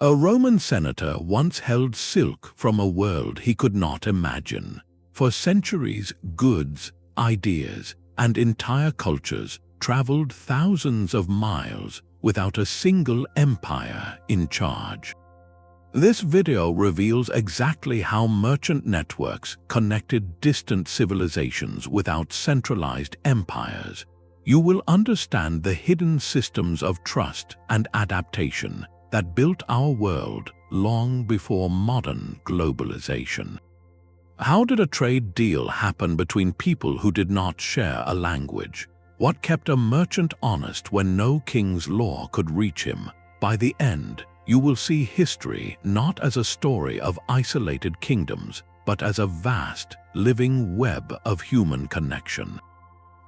A Roman senator once held silk from a world he could not imagine. For centuries, goods, ideas, and entire cultures traveled thousands of miles without a single empire in charge. This video reveals exactly how merchant networks connected distant civilizations without centralized empires. You will understand the hidden systems of trust and adaptation that built our world long before modern globalization. How did a trade deal happen between people who did not share a language? What kept a merchant honest when no king's law could reach him? By the end, you will see history not as a story of isolated kingdoms, but as a vast, living web of human connection.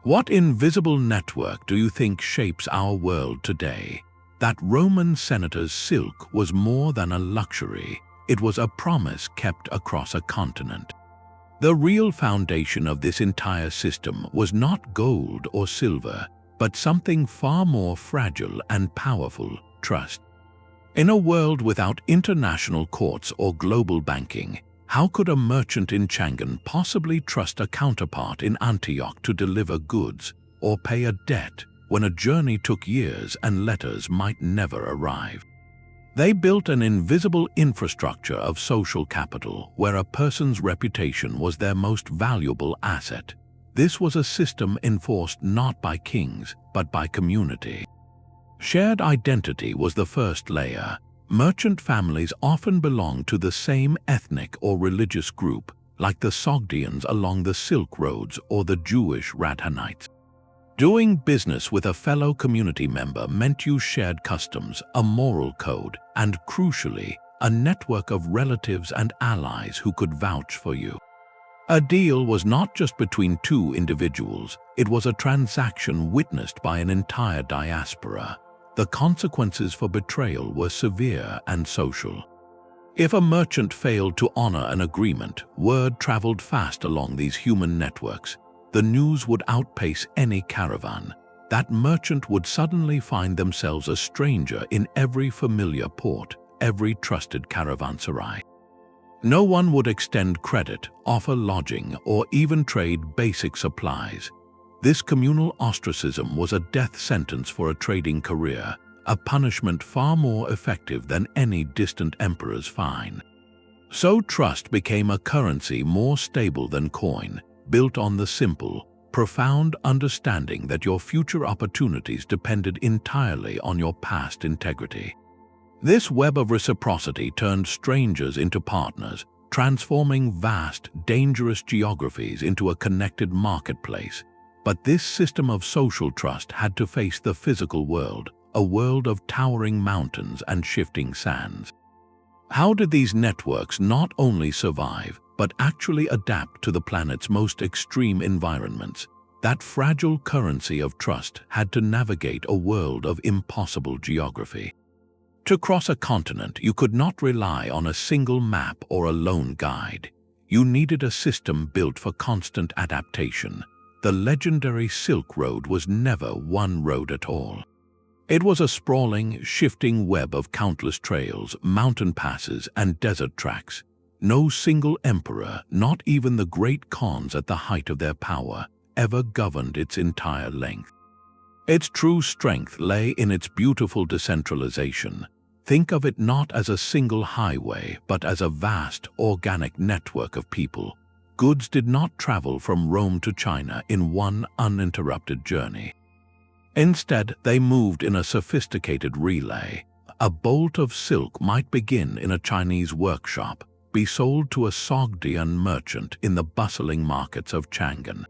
What invisible network do you think shapes our world today? That Roman senator's silk was more than a luxury. It was a promise kept across a continent. The real foundation of this entire system was not gold or silver, but something far more fragile and powerful: trust. In a world without international courts or global banking, how could a merchant in Chang'an possibly trust a counterpart in Antioch to deliver goods or pay a debt when a journey took years and letters might never arrive? They built an invisible infrastructure of social capital where a person's reputation was their most valuable asset. This was a system enforced not by kings, but by community. Shared identity was the first layer. Merchant families often belonged to the same ethnic or religious group, like the Sogdians along the Silk Roads or the Jewish Radhanites. Doing business with a fellow community member meant you shared customs, a moral code, and crucially, a network of relatives and allies who could vouch for you. A deal was not just between two individuals, it was a transaction witnessed by an entire diaspora. The consequences for betrayal were severe and social. If a merchant failed to honor an agreement, word traveled fast along these human networks. The news would outpace any caravan. That merchant would suddenly find themselves a stranger in every familiar port, every trusted caravanserai. No one would extend credit, offer lodging, or even trade basic supplies. This communal ostracism was a death sentence for a trading career, a punishment far more effective than any distant emperor's fine. So trust became a currency more stable than coin, built on the simple, profound understanding that your future opportunities depended entirely on your past integrity. This web of reciprocity turned strangers into partners, transforming vast, dangerous geographies into a connected marketplace. But this system of social trust had to face the physical world, a world of towering mountains and shifting sands. How did these networks not only survive, but actually adapt to the planet's most extreme environments? That fragile currency of trust had to navigate a world of impossible geography. To cross a continent, you could not rely on a single map or a lone guide. You needed a system built for constant adaptation. The legendary Silk Road was never one road at all. It was a sprawling, shifting web of countless trails, mountain passes, and desert tracks. No single emperor, not even the great khans at the height of their power, ever governed its entire length. Its true strength lay in its beautiful decentralization. Think of it not as a single highway, but as a vast, organic network of people. Goods did not travel from Rome to China in one uninterrupted journey. Instead, they moved in a sophisticated relay. A bolt of silk might begin in a Chinese workshop, be sold to a Sogdian merchant in the bustling markets of Chang'an.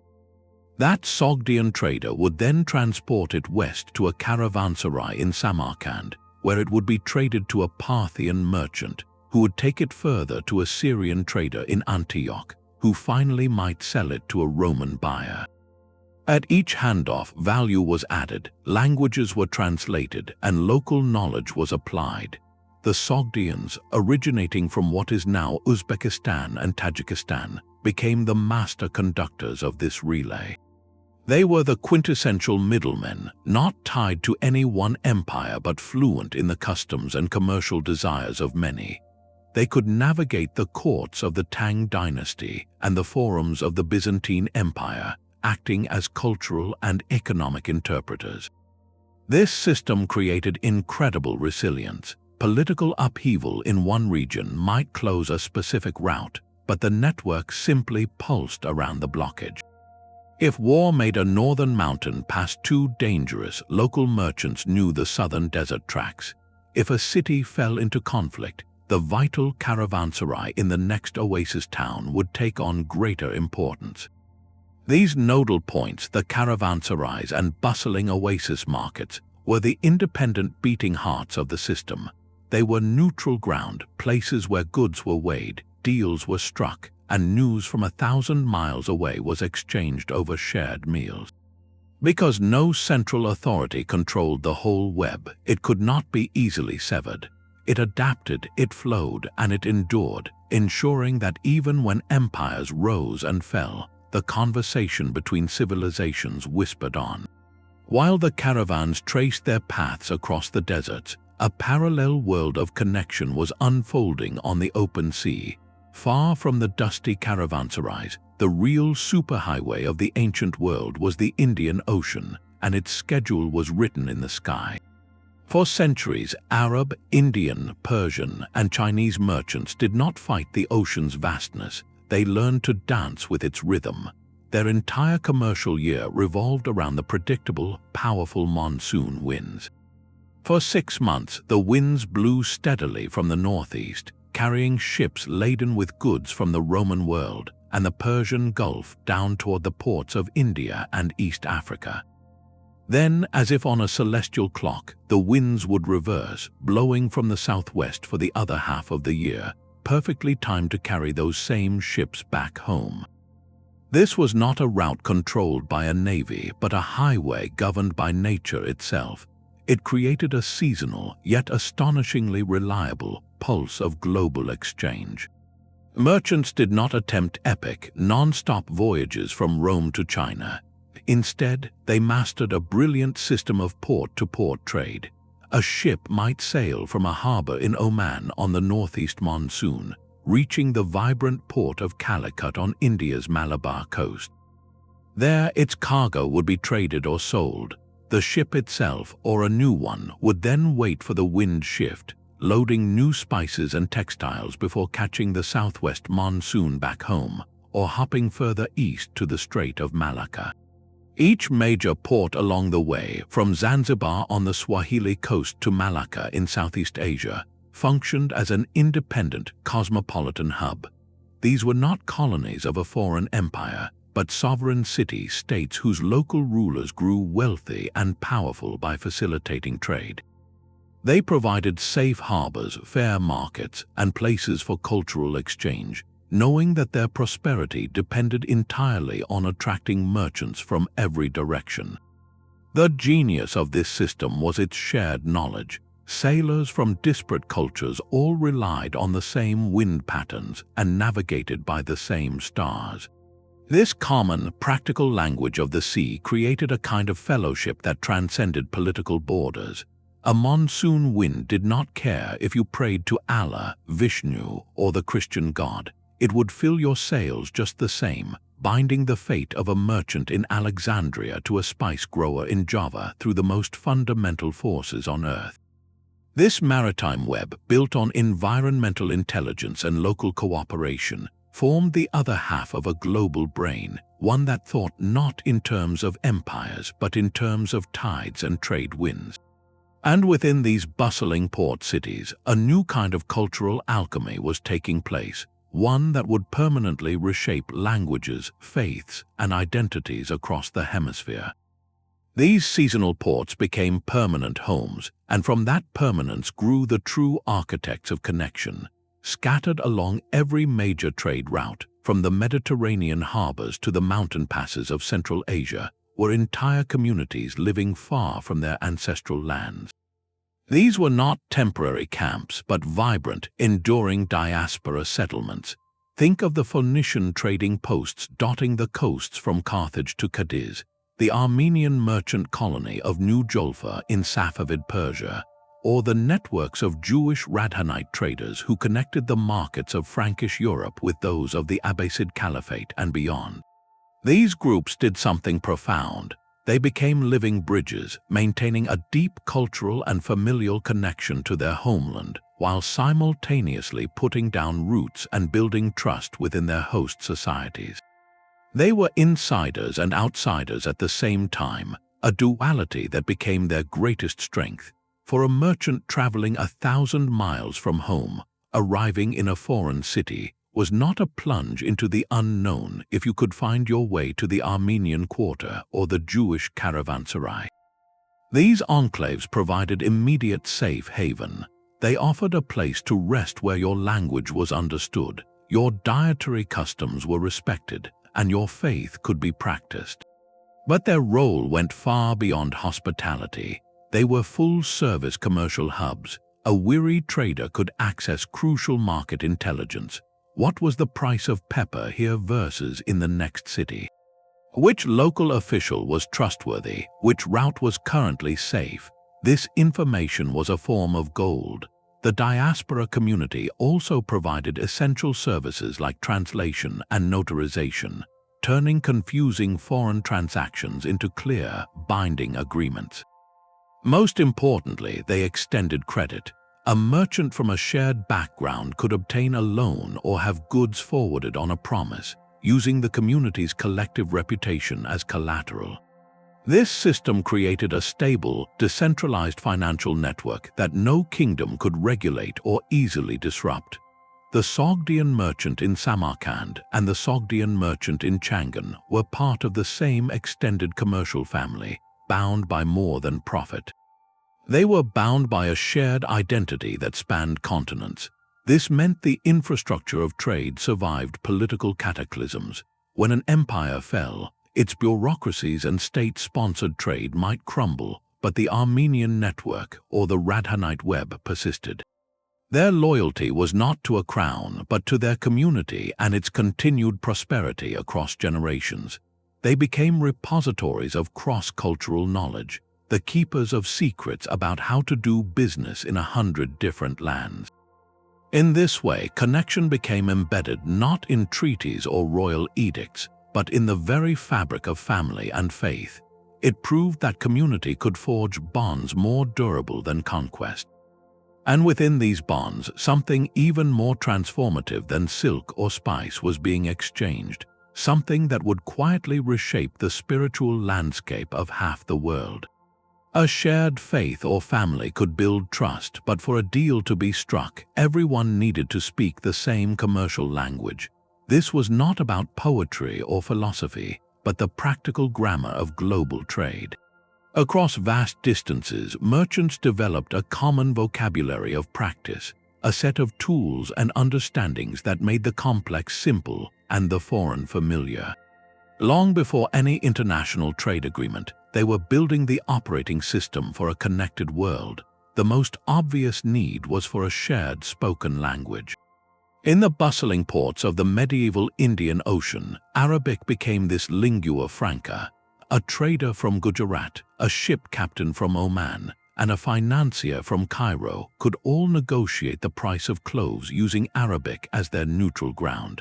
That Sogdian trader would then transport it west to a caravanserai in Samarkand, where it would be traded to a Parthian merchant, who would take it further to a Syrian trader in Antioch, who finally might sell it to a Roman buyer. At each handoff, value was added, languages were translated, and local knowledge was applied. The Sogdians, originating from what is now Uzbekistan and Tajikistan, became the master conductors of this relay. They were the quintessential middlemen, not tied to any one empire but fluent in the customs and commercial desires of many. They could navigate the courts of the Tang dynasty and the forums of the Byzantine Empire, acting as cultural and economic interpreters. This system created incredible resilience. Political upheaval in one region might close a specific route, but the network simply pulsed around the blockage. If war made a northern mountain pass too dangerous, local merchants knew the southern desert tracks. If a city fell into conflict, the vital Caravanserai in the next oasis town would take on greater importance. These nodal points, the caravanserais and bustling oasis markets, were the independent beating hearts of the system. They were neutral ground, places where goods were weighed, deals were struck, and news from 1,000 miles away was exchanged over shared meals. Because no central authority controlled the whole web, it could not be easily severed. It adapted, it flowed, and it endured, ensuring that even when empires rose and fell, the conversation between civilizations whispered on. While the caravans traced their paths across the deserts, a parallel world of connection was unfolding on the open sea. Far from the dusty caravanserais, the real superhighway of the ancient world was the Indian Ocean, and its schedule was written in the sky. For centuries, Arab, Indian, Persian, and Chinese merchants did not fight the ocean's vastness. They learned to dance with its rhythm. Their entire commercial year revolved around the predictable, powerful monsoon winds. For 6 months, the winds blew steadily from the northeast, carrying ships laden with goods from the Roman world and the Persian Gulf down toward the ports of India and East Africa. Then, as if on a celestial clock, the winds would reverse, blowing from the southwest for the other half of the year, perfectly timed to carry those same ships back home. This was not a route controlled by a navy, but a highway governed by nature itself. It created a seasonal, yet astonishingly reliable, pulse of global exchange. Merchants did not attempt epic, non-stop voyages from Rome to China. Instead, they mastered a brilliant system of port-to-port trade. A ship might sail from a harbor in Oman on the northeast monsoon, reaching the vibrant port of Calicut on India's Malabar coast. There, its cargo would be traded or sold. The ship itself, or a new one, would then wait for the wind shift, loading new spices and textiles before catching the southwest monsoon back home, or hopping further east to the Strait of Malacca. Each major port along the way, from Zanzibar on the Swahili coast to Malacca in Southeast Asia, functioned as an independent, cosmopolitan hub. These were not colonies of a foreign empire, but sovereign city-states whose local rulers grew wealthy and powerful by facilitating trade. They provided safe harbors, fair markets, and places for cultural exchange, knowing that their prosperity depended entirely on attracting merchants from every direction. The genius of this system was its shared knowledge. Sailors from disparate cultures all relied on the same wind patterns and navigated by the same stars. This common, practical language of the sea created a kind of fellowship that transcended political borders. A monsoon wind did not care if you prayed to Allah, Vishnu, or the Christian God. It would fill your sails just the same, binding the fate of a merchant in Alexandria to a spice grower in Java through the most fundamental forces on earth. This maritime web, built on environmental intelligence and local cooperation, formed the other half of a global brain, one that thought not in terms of empires but in terms of tides and trade winds. And within these bustling port cities, a new kind of cultural alchemy was taking place, one that would permanently reshape languages, faiths, and identities across the hemisphere. These seasonal ports became permanent homes, and from that permanence grew the true architects of connection. Scattered along every major trade route, from the Mediterranean harbors to the mountain passes of Central Asia, were entire communities living far from their ancestral lands. These were not temporary camps, but vibrant, enduring diaspora settlements. Think of the Phoenician trading posts dotting the coasts from Carthage to Cadiz. the Armenian merchant colony of New Jolfa in Safavid Persia, or the networks of Jewish Radhanite traders who connected the markets of Frankish Europe with those of the Abbasid Caliphate and beyond. These groups did something profound. They became living bridges, maintaining a deep cultural and familial connection to their homeland, while simultaneously putting down roots and building trust within their host societies. They were insiders and outsiders at the same time, a duality that became their greatest strength. For a merchant traveling 1,000 miles from home, arriving in a foreign city was not a plunge into the unknown if you could find your way to the Armenian Quarter or the Jewish Caravanserai. These enclaves provided immediate safe haven. They offered a place to rest where your language was understood, your dietary customs were respected, and your faith could be practiced. But their role went far beyond hospitality. They were full-service commercial hubs. A weary trader could access crucial market intelligence. What was the price of pepper here versus in the next city? Which local official was trustworthy? Which route was currently safe? This information was a form of gold. The diaspora community also provided essential services like translation and notarization, turning confusing foreign transactions into clear, binding agreements. Most importantly, they extended credit. A merchant from a shared background could obtain a loan or have goods forwarded on a promise, using the community's collective reputation as collateral. This system created a stable, decentralized financial network that no kingdom could regulate or easily disrupt. The Sogdian merchant in Samarkand and the Sogdian merchant in Changan were part of the same extended commercial family, bound by more than profit. They were bound by a shared identity that spanned continents. This meant the infrastructure of trade survived political cataclysms. When an empire fell, its bureaucracies and state-sponsored trade might crumble, but the Armenian network or the Radhanite web persisted. Their loyalty was not to a crown, but to their community and its continued prosperity across generations. They became repositories of cross-cultural knowledge, the keepers of secrets about how to do business in 100 different lands. In this way, connection became embedded not in treaties or royal edicts, but in the very fabric of family and faith. It proved that community could forge bonds more durable than conquest. And within these bonds, something even more transformative than silk or spice was being exchanged, something that would quietly reshape the spiritual landscape of half the world. A shared faith or family could build trust, but for a deal to be struck, everyone needed to speak the same commercial language. This was not about poetry or philosophy, but the practical grammar of global trade. Across vast distances, merchants developed a common vocabulary of practice, a set of tools and understandings that made the complex simple and the foreign familiar. Long before any international trade agreement, they were building the operating system for a connected world. The most obvious need was for a shared spoken language. In the bustling ports of the medieval Indian Ocean, Arabic became this lingua franca. A trader from Gujarat, a ship captain from Oman, and a financier from Cairo could all negotiate the price of cloves using Arabic as their neutral ground.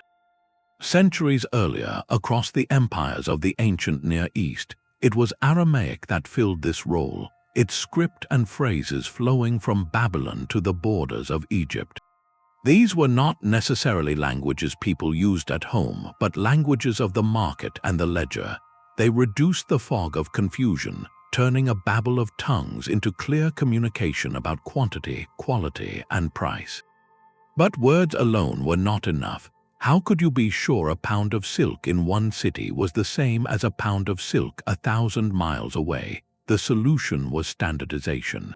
Centuries earlier, across the empires of the ancient Near East, it was Aramaic that filled this role, its script and phrases flowing from Babylon to the borders of Egypt. These were not necessarily languages people used at home, but languages of the market and the ledger. They reduced the fog of confusion, turning a babble of tongues into clear communication about quantity, quality, and price. But words alone were not enough. How could you be sure a pound of silk in one city was the same as a pound of silk 1,000 miles away? The solution was standardization.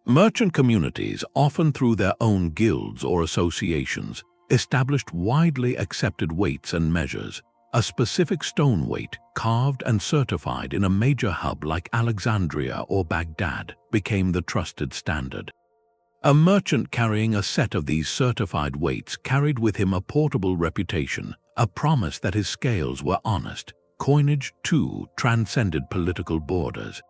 Merchant communities, often through their own guilds or associations, established widely accepted weights and measures. A specific stone weight, carved and certified in a major hub like Alexandria or Baghdad, became the trusted standard. A merchant carrying a set of these certified weights carried with him a portable reputation, a promise that his scales were honest, coinage too transcended political borders.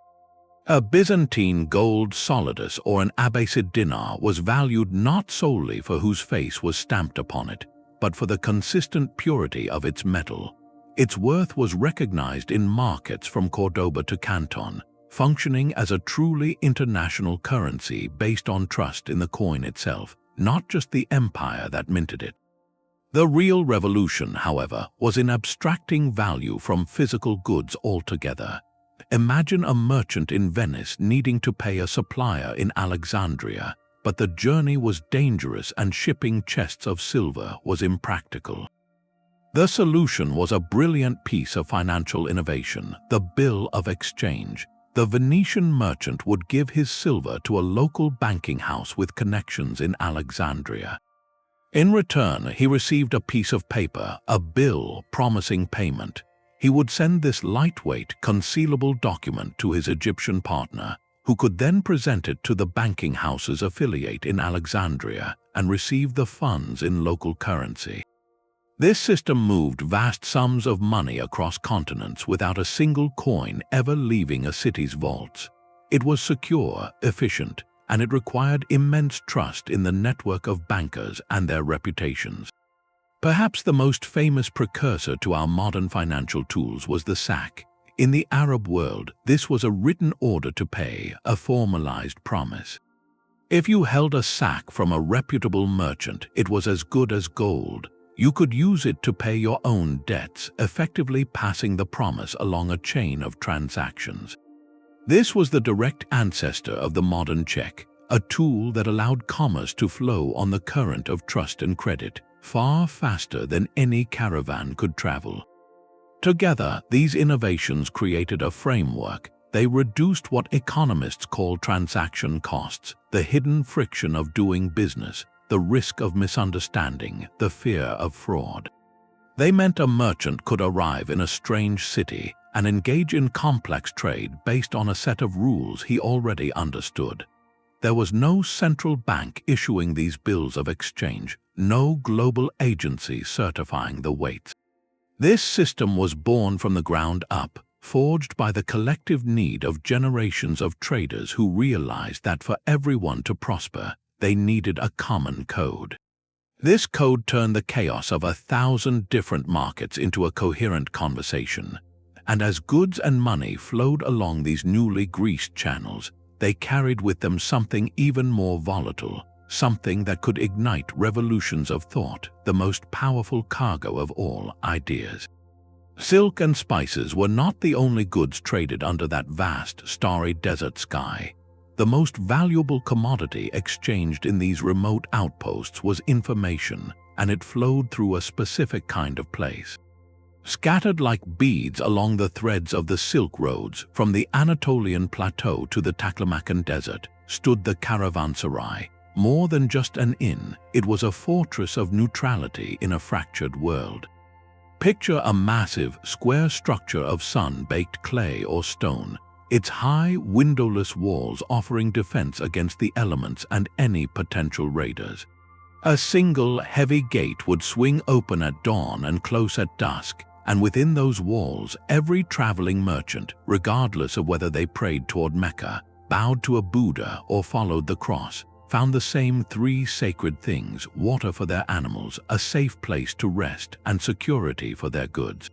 A Byzantine gold solidus or an Abbasid dinar was valued not solely for whose face was stamped upon it, but for the consistent purity of its metal. Its worth was recognized in markets from Cordoba to Canton, functioning as a truly international currency based on trust in the coin itself, not just the empire that minted it. The real revolution, however, was in abstracting value from physical goods altogether. Imagine a merchant in Venice needing to pay a supplier in Alexandria, but the journey was dangerous and shipping chests of silver was impractical. The solution was a brilliant piece of financial innovation, the bill of exchange. The Venetian merchant would give his silver to a local banking house with connections in Alexandria. In return, he received a piece of paper, a bill promising payment. He would send this lightweight, concealable document to his Egyptian partner, who could then present it to the banking house's affiliate in Alexandria and receive the funds in local currency. This system moved vast sums of money across continents without a single coin ever leaving a city's vaults. It was secure, efficient, and it required immense trust in the network of bankers and their reputations. Perhaps the most famous precursor to our modern financial tools was the sack. In the Arab world, this was a written order to pay, a formalized promise. If you held a sack from a reputable merchant, it was as good as gold. You could use it to pay your own debts, effectively passing the promise along a chain of transactions. This was the direct ancestor of the modern check, a tool that allowed commerce to flow on the current of trust and credit, far faster than any caravan could travel. Together, these innovations created a framework. They reduced what economists call transaction costs, the hidden friction of doing business, the risk of misunderstanding, the fear of fraud. They meant a merchant could arrive in a strange city and engage in complex trade based on a set of rules he already understood. There was no central bank issuing these bills of exchange, no global agency certifying the weights. This system was born from the ground up, forged by the collective need of generations of traders who realized that for everyone to prosper, they needed a common code. This code turned the chaos of 1,000 different markets into a coherent conversation. And as goods and money flowed along these newly greased channels, they carried with them something even more volatile, something that could ignite revolutions of thought, the most powerful cargo of all, ideas. Silk and spices were not the only goods traded under that vast, starry desert sky. The most valuable commodity exchanged in these remote outposts was information, and it flowed through a specific kind of place. Scattered like beads along the threads of the Silk Roads, from the Anatolian plateau to the Taklamakan Desert, stood the Caravanserai. More than just an inn, it was a fortress of neutrality in a fractured world. Picture a massive, square structure of sun-baked clay or stone, its high, windowless walls offering defense against the elements and any potential raiders. A single, heavy gate would swing open at dawn and close at dusk, and within those walls, every traveling merchant, regardless of whether they prayed toward Mecca, bowed to a Buddha, or followed the cross, found the same three sacred things: water for their animals, a safe place to rest, and security for their goods.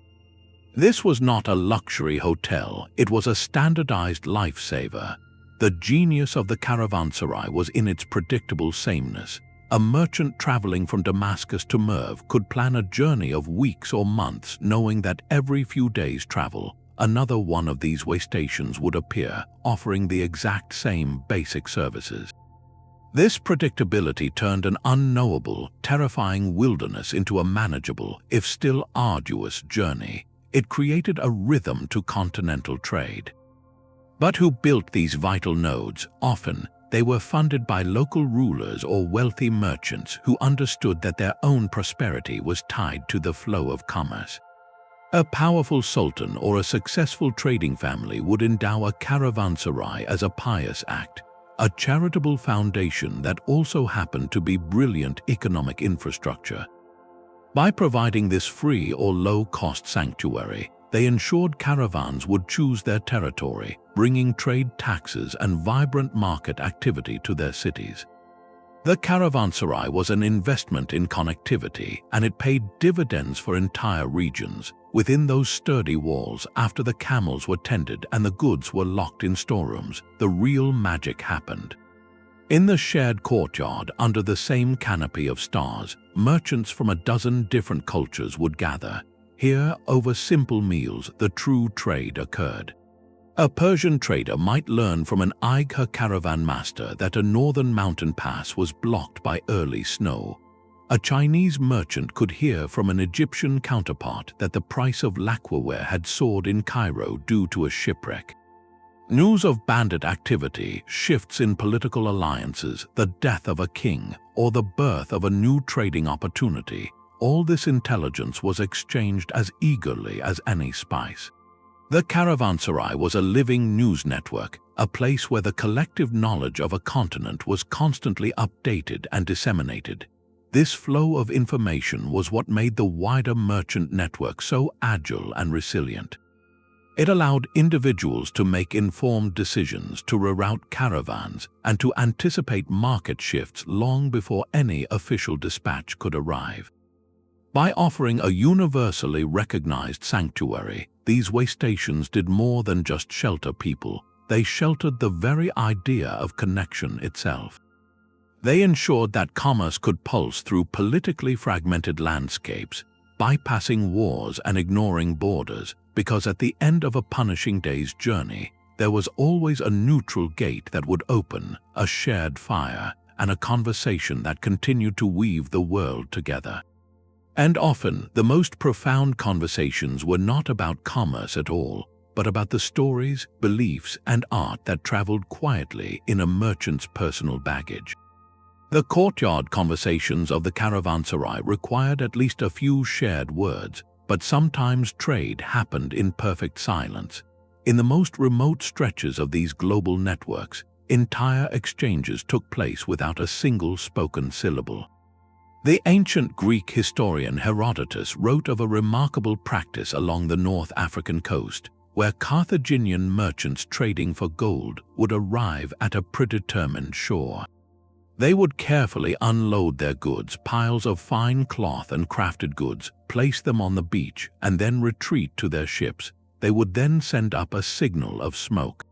This was not a luxury hotel, it was a standardized lifesaver. The genius of the Caravanserai was in its predictable sameness. A merchant traveling from Damascus to Merv could plan a journey of weeks or months, knowing that every few days' travel, another one of these way stations would appear, offering the exact same basic services. This predictability turned an unknowable, terrifying wilderness into a manageable, if still arduous, journey. It created a rhythm to continental trade. But who built these vital nodes? Often, they were funded by local rulers or wealthy merchants who understood that their own prosperity was tied to the flow of commerce. A powerful sultan or a successful trading family would endow a caravanserai as a pious act, a charitable foundation that also happened to be brilliant economic infrastructure. By providing this free or low-cost sanctuary, they ensured caravans would choose their territory, bringing trade taxes and vibrant market activity to their cities. The Caravanserai was an investment in connectivity, and it paid dividends for entire regions. Within those sturdy walls, after the camels were tended and the goods were locked in storerooms, the real magic happened. In the shared courtyard, under the same canopy of stars, merchants from a dozen different cultures would gather. Here, over simple meals, the true trade occurred. A Persian trader might learn from an Eiger caravan master that a northern mountain pass was blocked by early snow. A Chinese merchant could hear from an Egyptian counterpart that the price of lacquerware had soared in Cairo due to a shipwreck. News of bandit activity, shifts in political alliances, the death of a king, or the birth of a new trading opportunity, all this intelligence was exchanged as eagerly as any spice. The Caravanserai was a living news network, a place where the collective knowledge of a continent was constantly updated and disseminated. This flow of information was what made the wider merchant network so agile and resilient. It allowed individuals to make informed decisions, to reroute caravans, and to anticipate market shifts long before any official dispatch could arrive. By offering a universally recognized sanctuary, these way stations did more than just shelter people. They sheltered the very idea of connection itself. They ensured that commerce could pulse through politically fragmented landscapes, bypassing wars and ignoring borders, because at the end of a punishing day's journey, there was always a neutral gate that would open, a shared fire, and a conversation that continued to weave the world together. And often, the most profound conversations were not about commerce at all, but about the stories, beliefs, and art that traveled quietly in a merchant's personal baggage. The courtyard conversations of the Caravanserai required at least a few shared words, but sometimes trade happened in perfect silence. In the most remote stretches of these global networks, entire exchanges took place without a single spoken syllable. The ancient Greek historian Herodotus wrote of a remarkable practice along the North African coast, where Carthaginian merchants trading for gold would arrive at a predetermined shore. They would carefully unload their goods, piles of fine cloth and crafted goods, place them on the beach, and then retreat to their ships. They would then send up a signal of smoke.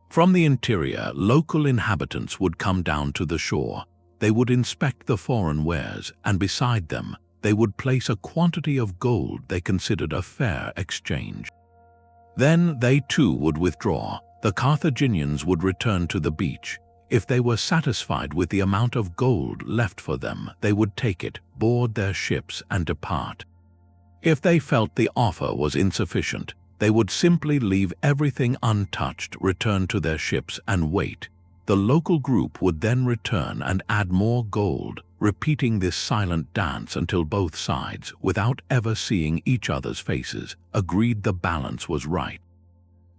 From the interior, local inhabitants would come down to the shore. They would inspect the foreign wares, and beside them, they would place a quantity of gold they considered a fair exchange. Then they too would withdraw. The Carthaginians would return to the beach. If they were satisfied with the amount of gold left for them, they would take it, board their ships, and depart. If they felt the offer was insufficient, they would simply leave everything untouched, return to their ships, and wait. The local group would then return and add more gold, repeating this silent dance until both sides, without ever seeing each other's faces, agreed the balance was right.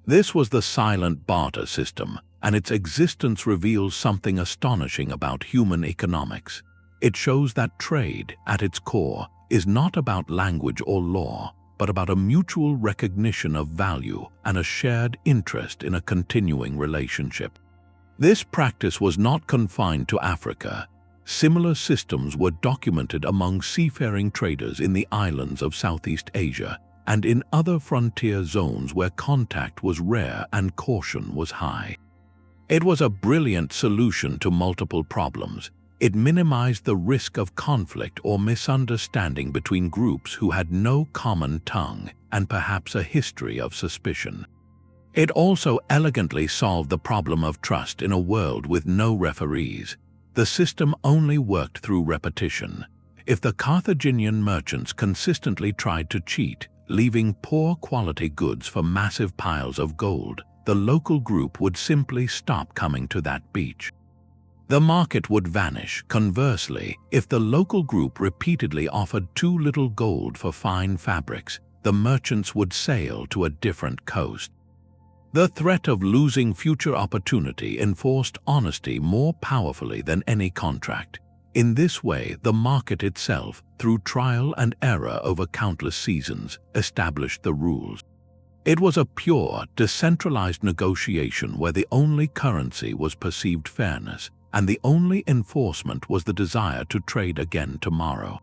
This was the silent barter system, and its existence reveals something astonishing about human economics. It shows that trade, at its core, is not about language or law, but about a mutual recognition of value and a shared interest in a continuing relationship. This practice was not confined to Africa. Similar systems were documented among seafaring traders in the islands of Southeast Asia and in other frontier zones where contact was rare and caution was high. It was a brilliant solution to multiple problems. It minimized the risk of conflict or misunderstanding between groups who had no common tongue and perhaps a history of suspicion. It also elegantly solved the problem of trust in a world with no referees. The system only worked through repetition. If the Carthaginian merchants consistently tried to cheat, leaving poor quality goods for massive piles of gold, the local group would simply stop coming to that beach. The market would vanish. Conversely, if the local group repeatedly offered too little gold for fine fabrics, the merchants would sail to a different coast. The threat of losing future opportunity enforced honesty more powerfully than any contract. In this way, the market itself, through trial and error over countless seasons, established the rules. It was a pure, decentralized negotiation where the only currency was perceived fairness, and the only enforcement was the desire to trade again tomorrow.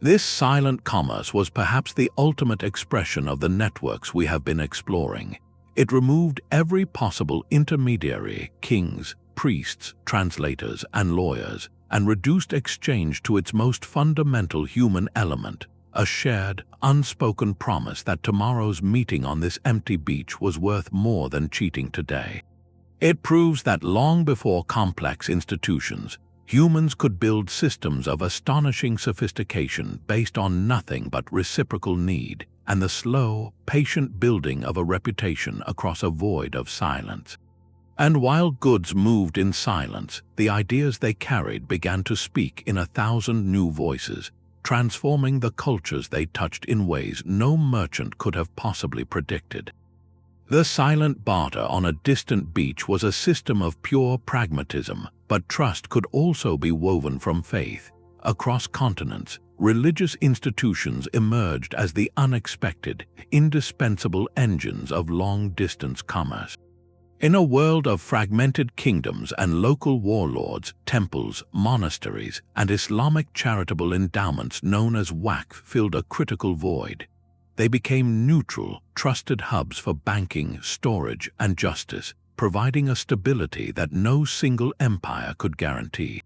This silent commerce was perhaps the ultimate expression of the networks we have been exploring. It removed every possible intermediary, kings, priests, translators, and lawyers, and reduced exchange to its most fundamental human element, a shared, unspoken promise that tomorrow's meeting on this empty beach was worth more than cheating today. It proves that long before complex institutions, humans could build systems of astonishing sophistication based on nothing but reciprocal need and the slow, patient building of a reputation across a void of silence. And while goods moved in silence, the ideas they carried began to speak in 1,000 new voices, transforming the cultures they touched in ways no merchant could have possibly predicted. The silent barter on a distant beach was a system of pure pragmatism, but trust could also be woven from faith. Across continents, religious institutions emerged as the unexpected, indispensable engines of long-distance commerce. In a world of fragmented kingdoms and local warlords, temples, monasteries, and Islamic charitable endowments known as waqf filled a critical void. They became neutral, trusted hubs for banking, storage, and justice, providing a stability that no single empire could guarantee.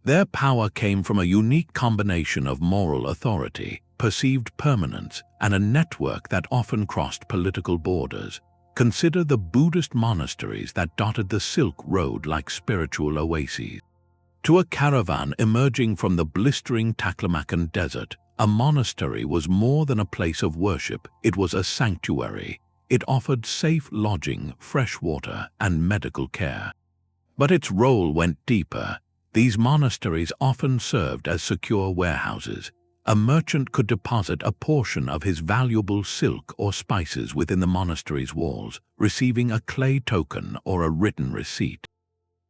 Their power came from a unique combination of moral authority, perceived permanence, and a network that often crossed political borders. Consider the Buddhist monasteries that dotted the Silk Road like spiritual oases. To a caravan emerging from the blistering Taklamakan desert, a monastery was more than a place of worship, it was a sanctuary. It offered safe lodging, fresh water, and medical care. But its role went deeper. These monasteries often served as secure warehouses. A merchant could deposit a portion of his valuable silk or spices within the monastery's walls, receiving a clay token or a written receipt.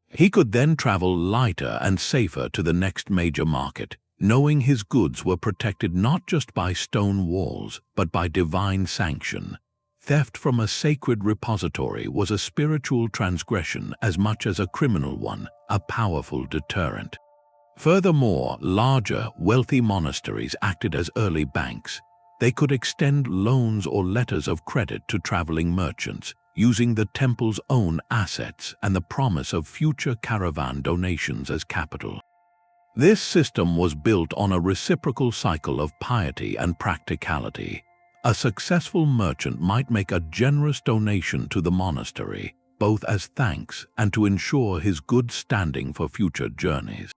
He could then travel lighter and safer to the next major market, knowing his goods were protected not just by stone walls, but by divine sanction. Theft from a sacred repository was a spiritual transgression as much as a criminal one, a powerful deterrent. Furthermore, larger, wealthy monasteries acted as early banks. They could extend loans or letters of credit to traveling merchants, using the temple's own assets and the promise of future caravan donations as capital. This system was built on a reciprocal cycle of piety and practicality. A successful merchant might make a generous donation to the monastery, both as thanks and to ensure his good standing for future journeys.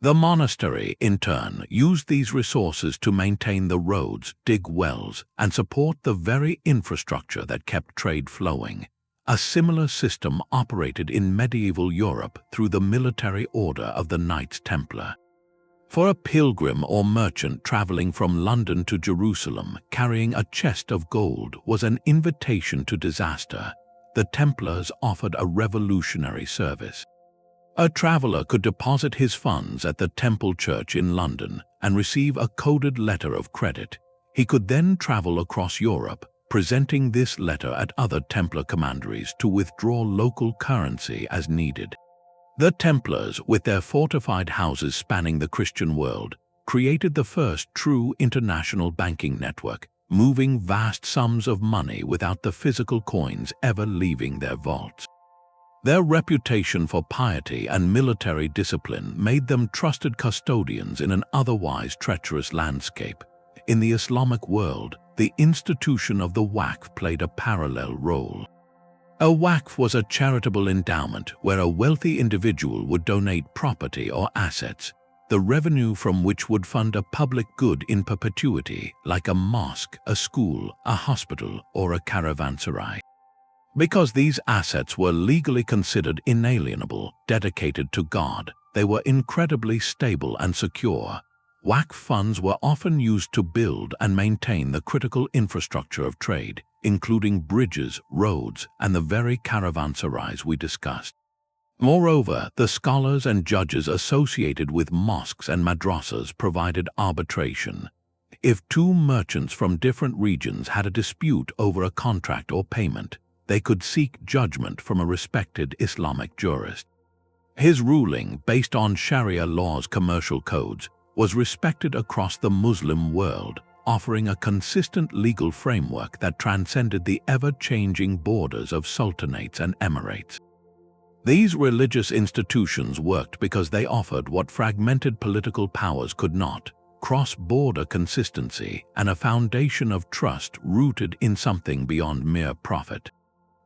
The monastery, in turn, used these resources to maintain the roads, dig wells, and support the very infrastructure that kept trade flowing. A similar system operated in medieval Europe through the military order of the Knights Templar. For a pilgrim or merchant traveling from London to Jerusalem, carrying a chest of gold was an invitation to disaster. The Templars offered a revolutionary service. A traveler could deposit his funds at the Temple Church in London and receive a coded letter of credit. He could then travel across Europe, presenting this letter at other Templar commanderies to withdraw local currency as needed. The Templars, with their fortified houses spanning the Christian world, created the first true international banking network, moving vast sums of money without the physical coins ever leaving their vaults. Their reputation for piety and military discipline made them trusted custodians in an otherwise treacherous landscape. In the Islamic world, the institution of the waqf played a parallel role. A waqf was a charitable endowment where a wealthy individual would donate property or assets, the revenue from which would fund a public good in perpetuity, like a mosque, a school, a hospital, or a caravanserai. Because these assets were legally considered inalienable, dedicated to God, they were incredibly stable and secure. Waqf funds were often used to build and maintain the critical infrastructure of trade, including bridges, roads, and the very caravanserais we discussed. Moreover, the scholars and judges associated with mosques and madrasas provided arbitration. If two merchants from different regions had a dispute over a contract or payment, they could seek judgment from a respected Islamic jurist. His ruling, based on Sharia law's commercial codes, was respected across the Muslim world, offering a consistent legal framework that transcended the ever-changing borders of sultanates and emirates. These religious institutions worked because they offered what fragmented political powers could not: cross-border consistency and a foundation of trust rooted in something beyond mere profit.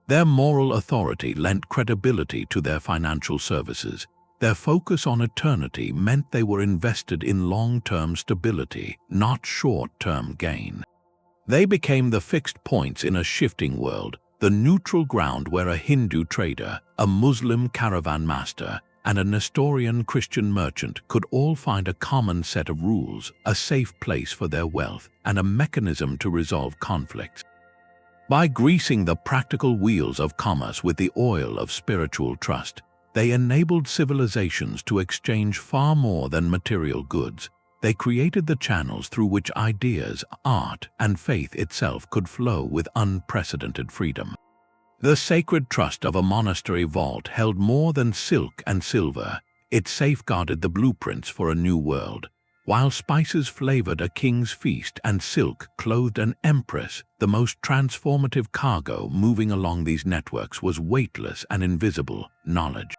Their moral authority lent credibility to their financial services. Their focus on eternity meant they were invested in long-term stability, not short-term gain. They became the fixed points in a shifting world, the neutral ground where a Hindu trader, a Muslim caravan master, and a Nestorian Christian merchant could all find a common set of rules, a safe place for their wealth, and a mechanism to resolve conflicts. By greasing the practical wheels of commerce with the oil of spiritual trust, they enabled civilizations to exchange far more than material goods. They created the channels through which ideas, art, and faith itself could flow with unprecedented freedom. The sacred trust of a monastery vault held more than silk and silver. It safeguarded the blueprints for a new world. While spices flavored a king's feast and silk clothed an empress, the most transformative cargo moving along these networks was weightless and invisible: knowledge.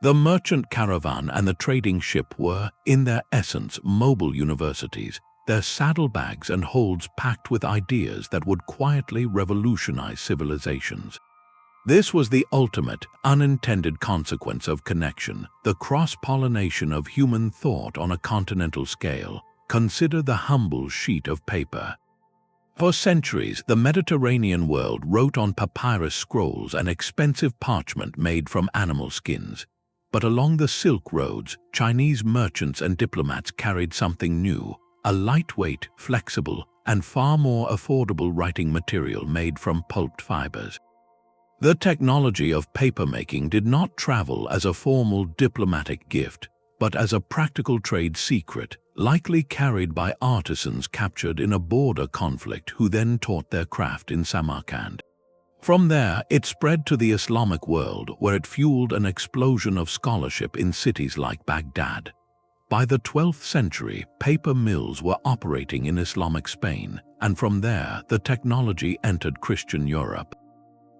The merchant caravan and the trading ship were, in their essence, mobile universities, their saddlebags and holds packed with ideas that would quietly revolutionize civilizations. This was the ultimate, unintended consequence of connection, the cross-pollination of human thought on a continental scale. Consider the humble sheet of paper. For centuries, the Mediterranean world wrote on papyrus scrolls and expensive parchment made from animal skins. But along the Silk Roads, Chinese merchants and diplomats carried something new: a lightweight, flexible, and far more affordable writing material made from pulped fibers. The technology of papermaking did not travel as a formal diplomatic gift, but as a practical trade secret, likely carried by artisans captured in a border conflict who then taught their craft in Samarkand. From there, it spread to the Islamic world, where it fueled an explosion of scholarship in cities like Baghdad. By the 12th century, paper mills were operating in Islamic Spain, and from there, the technology entered Christian Europe.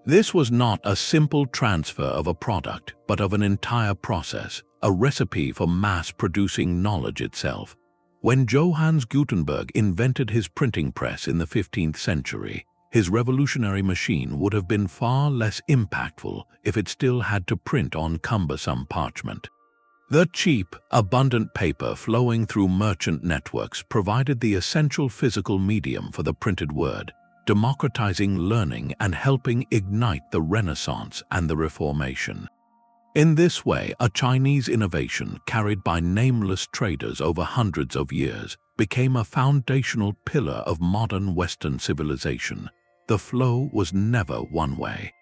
This was not a simple transfer of a product, but of an entire process, a recipe for mass-producing knowledge itself. When Johannes Gutenberg invented his printing press in the 15th century, his revolutionary machine would have been far less impactful if it still had to print on cumbersome parchment. The cheap, abundant paper flowing through merchant networks provided the essential physical medium for the printed word, democratizing learning and helping ignite the Renaissance and the Reformation. In this way, a Chinese innovation carried by nameless traders over hundreds of years became a foundational pillar of modern Western civilization. The flow was never one way.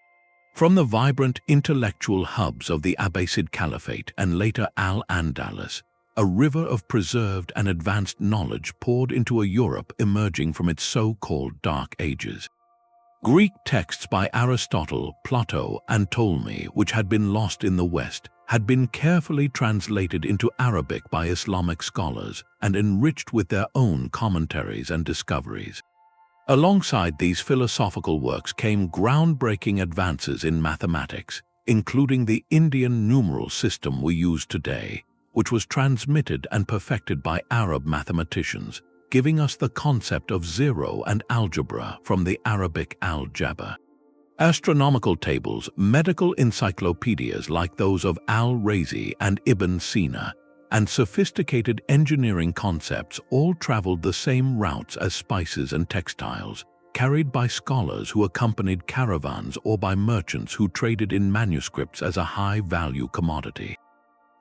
From the vibrant intellectual hubs of the Abbasid Caliphate and later Al-Andalus, a river of preserved and advanced knowledge poured into a Europe emerging from its so-called Dark Ages. Greek texts by Aristotle, Plato, and Ptolemy, which had been lost in the West, had been carefully translated into Arabic by Islamic scholars and enriched with their own commentaries and discoveries. Alongside these philosophical works came groundbreaking advances in mathematics, including the Indian numeral system we use today, which was transmitted and perfected by Arab mathematicians, giving us the concept of zero and algebra from the Arabic al-Jabr. Astronomical tables, medical encyclopedias like those of al-Razi and Ibn Sina, and sophisticated engineering concepts all traveled the same routes as spices and textiles, carried by scholars who accompanied caravans or by merchants who traded in manuscripts as a high-value commodity.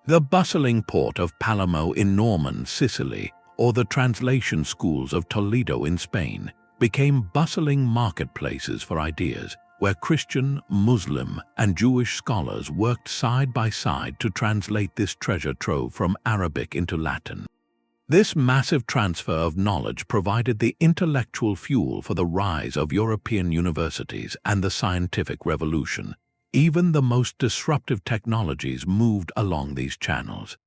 The bustling port of Palermo in Norman Sicily, or the translation schools of Toledo in Spain, became bustling marketplaces for ideas, where Christian, Muslim, and Jewish scholars worked side by side to translate this treasure trove from Arabic into Latin. This massive transfer of knowledge provided the intellectual fuel for the rise of European universities and the scientific revolution. Even the most disruptive technologies moved along these channels.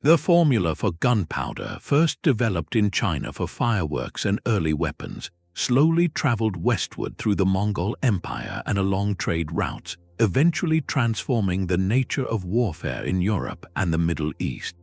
The formula for gunpowder, first developed in China for fireworks and early weapons, slowly traveled westward through the Mongol Empire and along trade routes, eventually transforming the nature of warfare in Europe and the Middle East.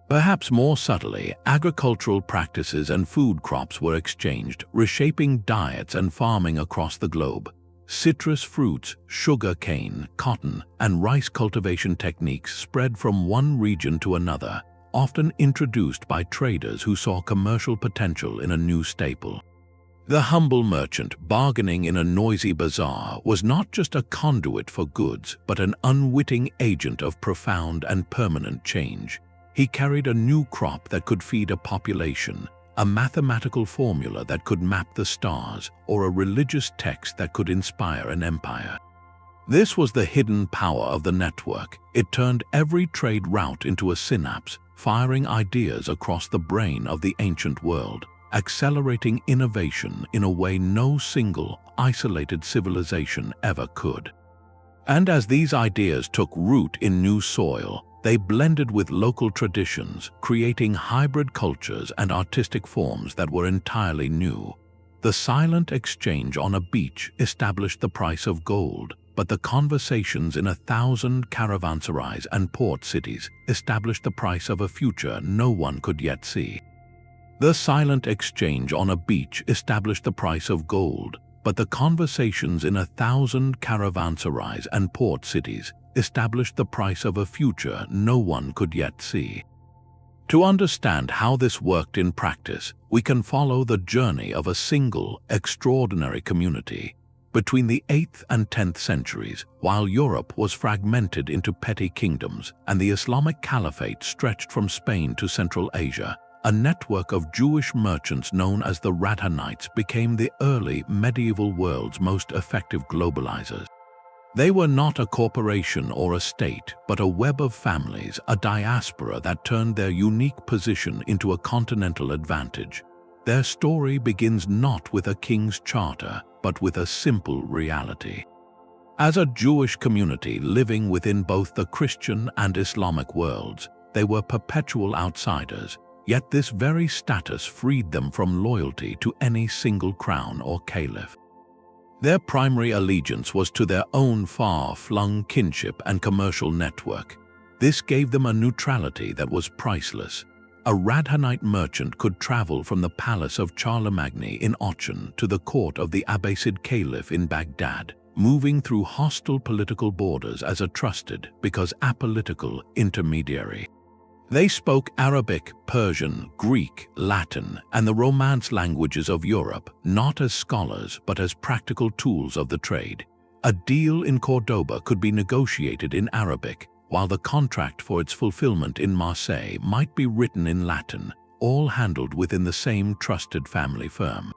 Perhaps more subtly, agricultural practices and food crops were exchanged, reshaping diets and farming across the globe. Citrus fruits, sugar cane, cotton, and rice cultivation techniques spread from one region to another, often introduced by traders who saw commercial potential in a new staple. The humble merchant, bargaining in a noisy bazaar, was not just a conduit for goods, but an unwitting agent of profound and permanent change. He carried a new crop that could feed a population, a mathematical formula that could map the stars, or a religious text that could inspire an empire. This was the hidden power of the network. It turned every trade route into a synapse, firing ideas across the brain of the ancient world, accelerating innovation in a way no single, isolated civilization ever could. And as these ideas took root in new soil, they blended with local traditions, creating hybrid cultures and artistic forms that were entirely new. The silent exchange on a beach established the price of gold, but the conversations in 1,000 caravanserais and port cities established the price of a future no one could yet see. The silent exchange on a beach established the price of gold, but the conversations in 1,000 caravanserais and port cities established the price of a future no one could yet see. To understand how this worked in practice, we can follow the journey of a single, extraordinary community. Between the 8th and 10th centuries, while Europe was fragmented into petty kingdoms and the Islamic Caliphate stretched from Spain to Central Asia, a network of Jewish merchants known as the Radhanites became the early medieval world's most effective globalizers. They were not a corporation or a state, but a web of families, a diaspora that turned their unique position into a continental advantage. Their story begins not with a king's charter, but with a simple reality. As a Jewish community living within both the Christian and Islamic worlds, they were perpetual outsiders, yet this very status freed them from loyalty to any single crown or caliph. Their primary allegiance was to their own far-flung kinship and commercial network. This gave them a neutrality that was priceless. A Radhanite merchant could travel from the palace of Charlemagne in Aachen to the court of the Abbasid Caliph in Baghdad, moving through hostile political borders as a trusted, because apolitical, intermediary. They spoke Arabic, Persian, Greek, Latin, and the Romance languages of Europe, not as scholars but as practical tools of the trade. A deal in Cordoba could be negotiated in Arabic, while the contract for its fulfillment in Marseille might be written in Latin, all handled within the same trusted family firm.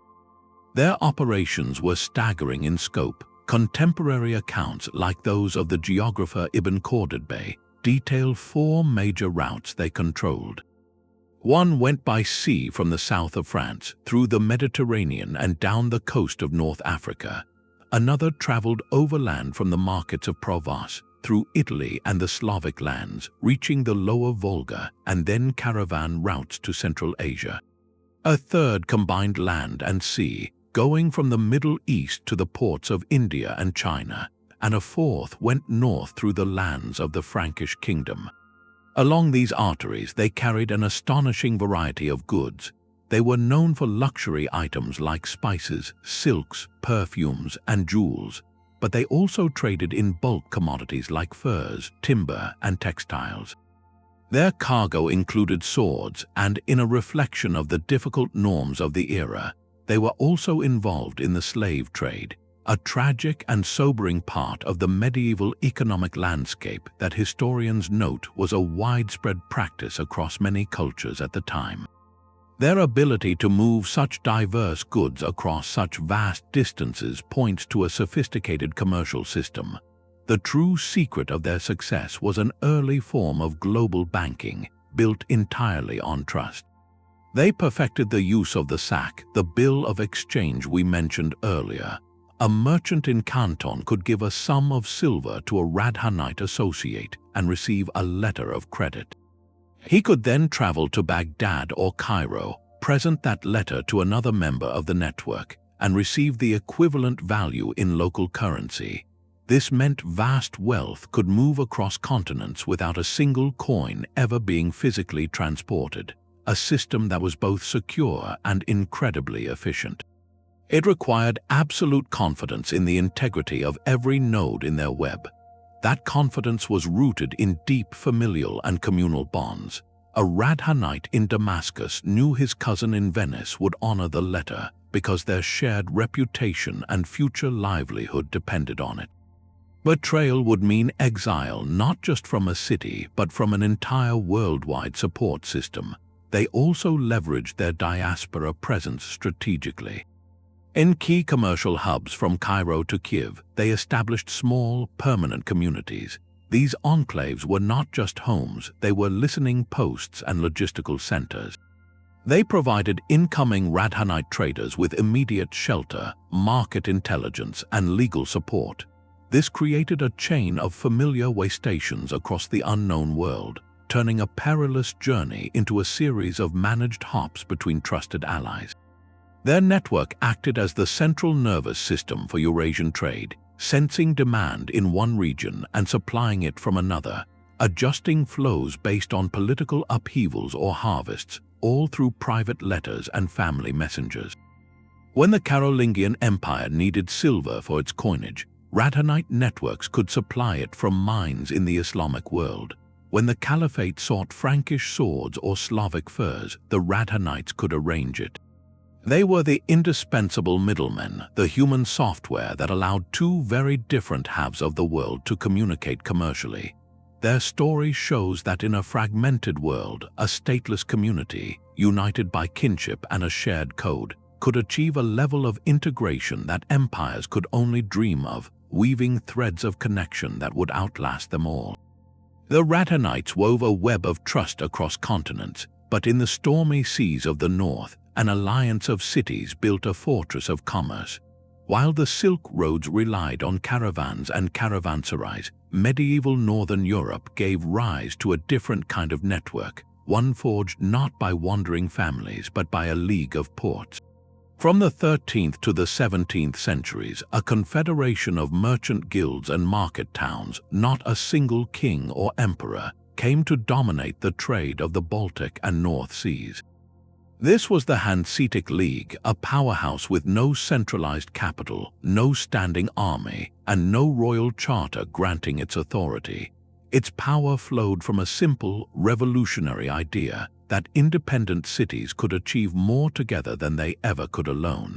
Their operations were staggering in scope. Contemporary accounts like those of the geographer Ibn Khaldun detail 4 major routes they controlled. One went by sea from the south of France, through the Mediterranean and down the coast of North Africa. Another traveled overland from the markets of Provence, through Italy and the Slavic lands, reaching the lower Volga, and then caravan routes to Central Asia. A third combined land and sea, going from the Middle East to the ports of India and China, and a fourth went north through the lands of the Frankish kingdom. Along these arteries they carried an astonishing variety of goods. They were known for luxury items like spices, silks, perfumes, and jewels, but they also traded in bulk commodities like furs, timber, and textiles. Their cargo included swords, and in a reflection of the difficult norms of the era, they were also involved in the slave trade, a tragic and sobering part of the medieval economic landscape that historians note was a widespread practice across many cultures at the time. Their ability to move such diverse goods across such vast distances points to a sophisticated commercial system. The true secret of their success was an early form of global banking, built entirely on trust. They perfected the use of the sack, the bill of exchange we mentioned earlier. A merchant in Canton could give a sum of silver to a Radhanite associate and receive a letter of credit. He could then travel to Baghdad or Cairo, present that letter to another member of the network, and receive the equivalent value in local currency. This meant vast wealth could move across continents without a single coin ever being physically transported, a system that was both secure and incredibly efficient. It required absolute confidence in the integrity of every node in their web. That confidence was rooted in deep familial and communal bonds. A Radhanite in Damascus knew his cousin in Venice would honor the letter because their shared reputation and future livelihood depended on it. Betrayal would mean exile not just from a city but from an entire worldwide support system. They also leveraged their diaspora presence strategically. In key commercial hubs from Cairo to Kiev, they established small, permanent communities. These enclaves were not just homes, they were listening posts and logistical centers. They provided incoming Radhanite traders with immediate shelter, market intelligence, and legal support. This created a chain of familiar way stations across the unknown world, turning a perilous journey into a series of managed hops between trusted allies. Their network acted as the central nervous system for Eurasian trade, sensing demand in one region and supplying it from another, adjusting flows based on political upheavals or harvests, all through private letters and family messengers. When the Carolingian Empire needed silver for its coinage, Radhanite networks could supply it from mines in the Islamic world. When the Caliphate sought Frankish swords or Slavic furs, the Radhanites could arrange it. They were the indispensable middlemen, the human software that allowed two very different halves of the world to communicate commercially. Their story shows that in a fragmented world, a stateless community, united by kinship and a shared code, could achieve a level of integration that empires could only dream of, weaving threads of connection that would outlast them all. The Radhanites wove a web of trust across continents, but in the stormy seas of the north, an alliance of cities built a fortress of commerce. While the Silk Roads relied on caravans and caravanserais, medieval northern Europe gave rise to a different kind of network, one forged not by wandering families but by a league of ports. From the 13th to the 17th centuries, a confederation of merchant guilds and market towns, not a single king or emperor, came to dominate the trade of the Baltic and North Seas. This was the Hanseatic League, a powerhouse with no centralized capital, no standing army, and no royal charter granting its authority. Its power flowed from a simple, revolutionary idea that independent cities could achieve more together than they ever could alone.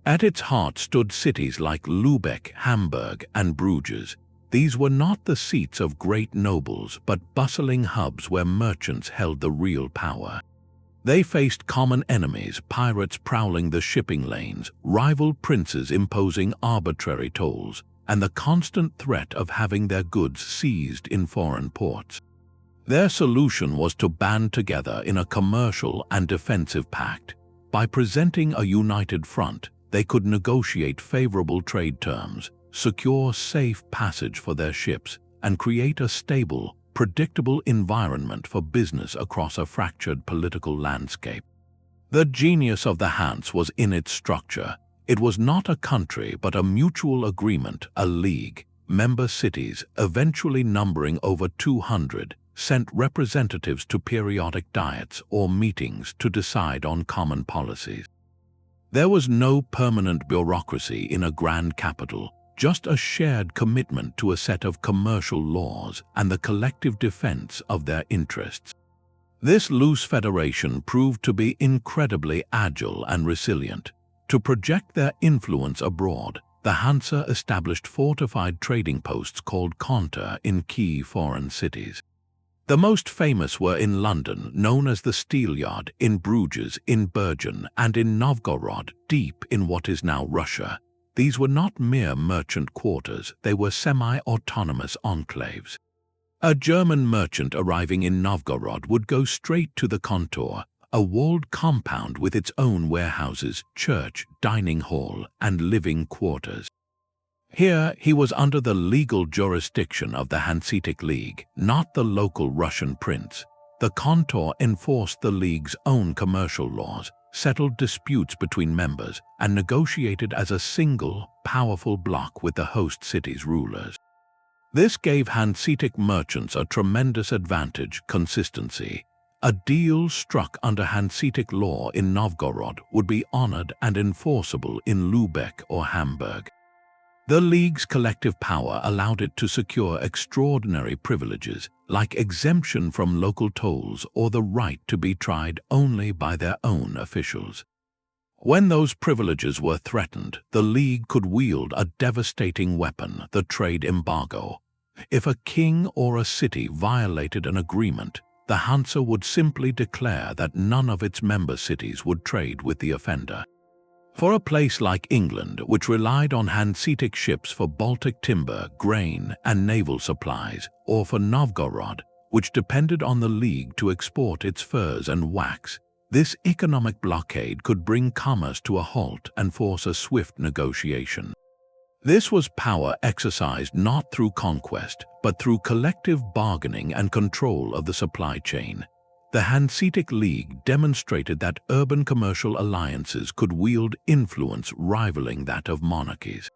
At its heart stood cities like Lübeck, Hamburg, and Bruges. These were not the seats of great nobles, but bustling hubs where merchants held the real power. They faced common enemies, pirates prowling the shipping lanes, rival princes imposing arbitrary tolls, and the constant threat of having their goods seized in foreign ports. Their solution was to band together in a commercial and defensive pact. By presenting a united front, they could negotiate favorable trade terms, secure safe passage for their ships, and create a stable, predictable environment for business across a fractured political landscape. The genius of the Hanse was in its structure. It was not a country but a mutual agreement, a league. Member cities, eventually numbering over 200, sent representatives to periodic diets or meetings to decide on common policies. There was no permanent bureaucracy in a grand capital, just a shared commitment to a set of commercial laws and the collective defense of their interests. This loose federation proved to be incredibly agile and resilient. To project their influence abroad, the Hanse established fortified trading posts called konter in key foreign cities. The most famous were in London, known as the Steelyard, in Bruges, in Bergen, and in Novgorod, deep in what is now Russia. These were not mere merchant quarters, they were semi-autonomous enclaves. A German merchant arriving in Novgorod would go straight to the kontor, a walled compound with its own warehouses, church, dining hall, and living quarters. Here he was under the legal jurisdiction of the Hanseatic League, not the local Russian prince. The Contour enforced the League's own commercial laws, settled disputes between members, and negotiated as a single, powerful bloc with the host city's rulers. This gave Hanseatic merchants a tremendous advantage: consistency. A deal struck under Hanseatic law in Novgorod would be honored and enforceable in Lübeck or Hamburg. The League's collective power allowed it to secure extraordinary privileges, like exemption from local tolls or the right to be tried only by their own officials. When those privileges were threatened, the League could wield a devastating weapon: the trade embargo. If a king or a city violated an agreement, the Hansa would simply declare that none of its member cities would trade with the offender. For a place like England, which relied on Hanseatic ships for Baltic timber, grain, and naval supplies, or for Novgorod, which depended on the League to export its furs and wax, this economic blockade could bring commerce to a halt and force a swift negotiation. This was power exercised not through conquest, but through collective bargaining and control of the supply chain. The Hanseatic League demonstrated that urban commercial alliances could wield influence rivaling that of monarchies.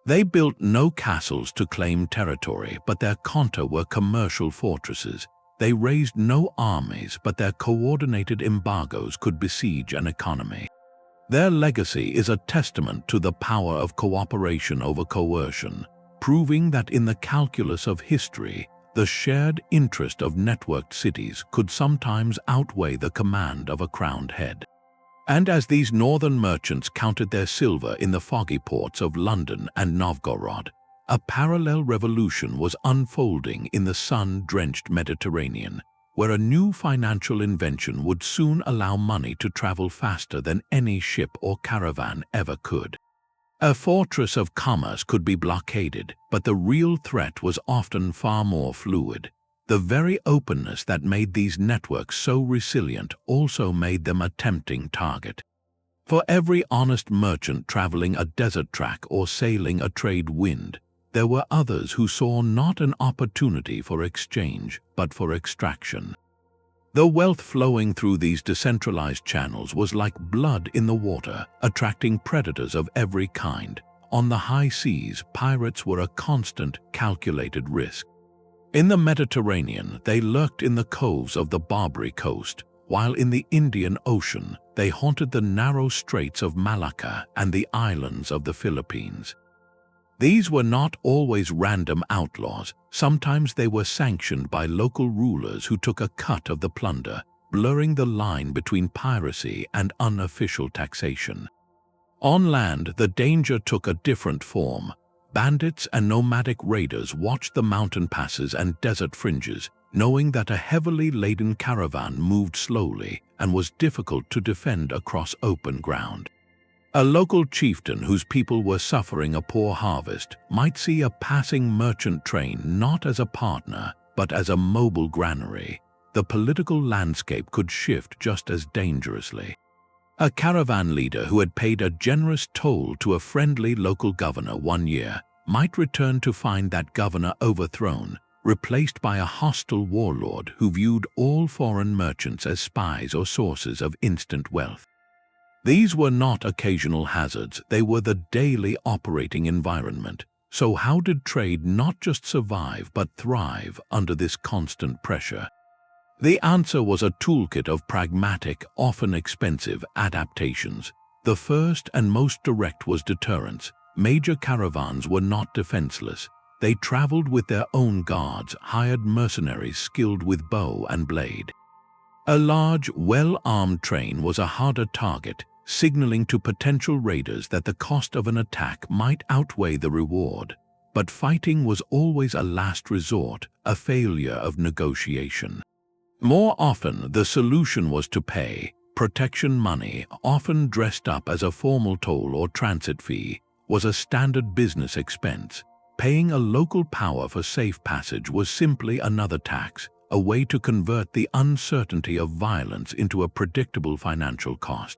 They built no castles to claim territory, but their conter were commercial fortresses. They raised no armies, but their coordinated embargoes could besiege an economy. Their legacy is a testament to the power of cooperation over coercion, proving that in the calculus of history, the shared interest of networked cities could sometimes outweigh the command of a crowned head. And as these northern merchants counted their silver in the foggy ports of London and Novgorod, a parallel revolution was unfolding in the sun-drenched Mediterranean, where a new financial invention would soon allow money to travel faster than any ship or caravan ever could. A fortress of commerce could be blockaded, but the real threat was often far more fluid. The very openness that made these networks so resilient also made them a tempting target. For every honest merchant traveling a desert track or sailing a trade wind, there were others who saw not an opportunity for exchange, but for extraction. The wealth flowing through these decentralized channels was like blood in the water, attracting predators of every kind. On the high seas, pirates were a constant, calculated risk. In the Mediterranean, they lurked in the coves of the Barbary coast, while in the Indian Ocean, they haunted the narrow straits of Malacca and the islands of the Philippines. These were not always random outlaws. Sometimes they were sanctioned by local rulers who took a cut of the plunder, blurring the line between piracy and unofficial taxation. On land, the danger took a different form. Bandits and nomadic raiders watched the mountain passes and desert fringes, knowing that a heavily laden caravan moved slowly and was difficult to defend across open ground. A local chieftain whose people were suffering a poor harvest might see a passing merchant train not as a partner, but as a mobile granary. The political landscape could shift just as dangerously. A caravan leader who had paid a generous toll to a friendly local governor one year might return to find that governor overthrown, replaced by a hostile warlord who viewed all foreign merchants as spies or sources of instant wealth. These were not occasional hazards, they were the daily operating environment. So how did trade not just survive but thrive under this constant pressure? The answer was a toolkit of pragmatic, often expensive adaptations. The first and most direct was deterrence. Major caravans were not defenseless. They traveled with their own guards, hired mercenaries skilled with bow and blade. A large, well-armed train was a harder target, signaling to potential raiders that the cost of an attack might outweigh the reward. But fighting was always a last resort, a failure of negotiation. More often, the solution was to pay. Protection money, often dressed up as a formal toll or transit fee, was a standard business expense. Paying a local power for safe passage was simply another tax, a way to convert the uncertainty of violence into a predictable financial cost.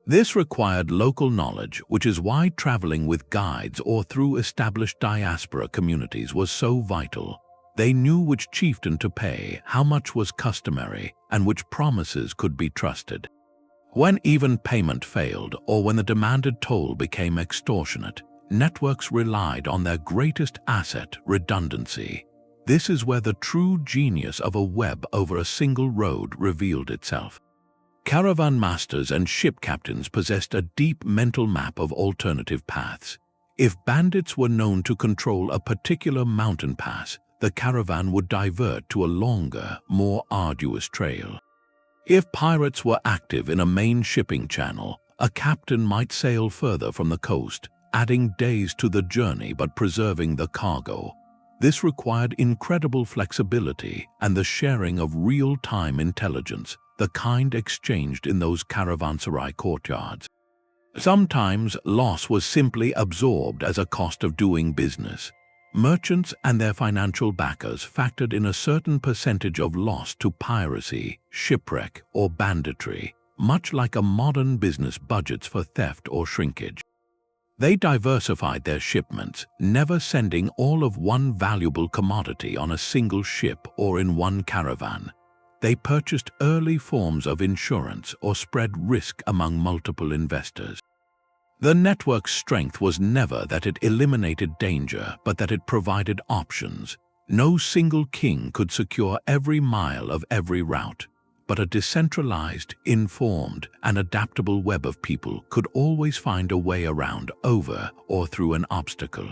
This required local knowledge, which is why traveling with guides or through established diaspora communities was so vital. They knew which chieftain to pay, how much was customary, and which promises could be trusted. When even payment failed or when the demanded toll became extortionate, networks relied on their greatest asset, redundancy. This is where the true genius of a web over a single road revealed itself. Caravan masters and ship captains possessed a deep mental map of alternative paths. If bandits were known to control a particular mountain pass, the caravan would divert to a longer, more arduous trail. If pirates were active in a main shipping channel, a captain might sail further from the coast, adding days to the journey but preserving the cargo. This required incredible flexibility and the sharing of real-time intelligence, the kind exchanged in those Caravanserai courtyards. Sometimes loss was simply absorbed as a cost of doing business. Merchants and their financial backers factored in a certain percentage of loss to piracy, shipwreck, or banditry, much like a modern business budgets for theft or shrinkage. They diversified their shipments, never sending all of one valuable commodity on a single ship or in one caravan. They purchased early forms of insurance or spread risk among multiple investors. The network's strength was never that it eliminated danger, but that it provided options. No single king could secure every mile of every route, but a decentralized, informed, and adaptable web of people could always find a way around, over, or through an obstacle.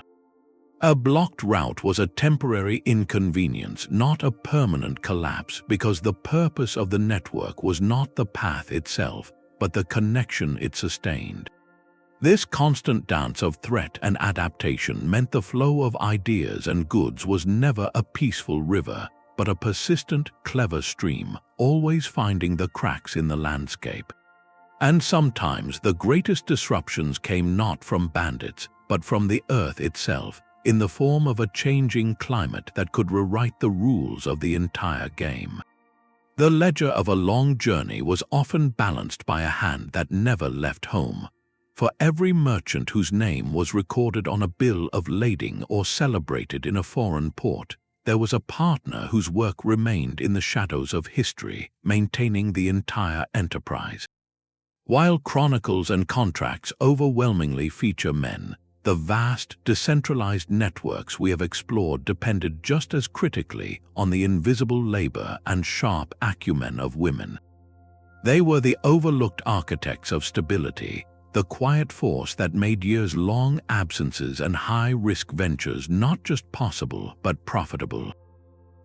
A blocked route was a temporary inconvenience, not a permanent collapse, because the purpose of the network was not the path itself, but the connection it sustained. This constant dance of threat and adaptation meant the flow of ideas and goods was never a peaceful river, but a persistent, clever stream, always finding the cracks in the landscape. And sometimes the greatest disruptions came not from bandits, but from the earth itself, in the form of a changing climate that could rewrite the rules of the entire game. The ledger of a long journey was often balanced by a hand that never left home. For every merchant whose name was recorded on a bill of lading or celebrated in a foreign port, there was a partner whose work remained in the shadows of history, maintaining the entire enterprise. While chronicles and contracts overwhelmingly feature men, the vast, decentralized networks we have explored depended just as critically on the invisible labor and sharp acumen of women. They were the overlooked architects of stability, the quiet force that made years-long absences and high-risk ventures not just possible but profitable.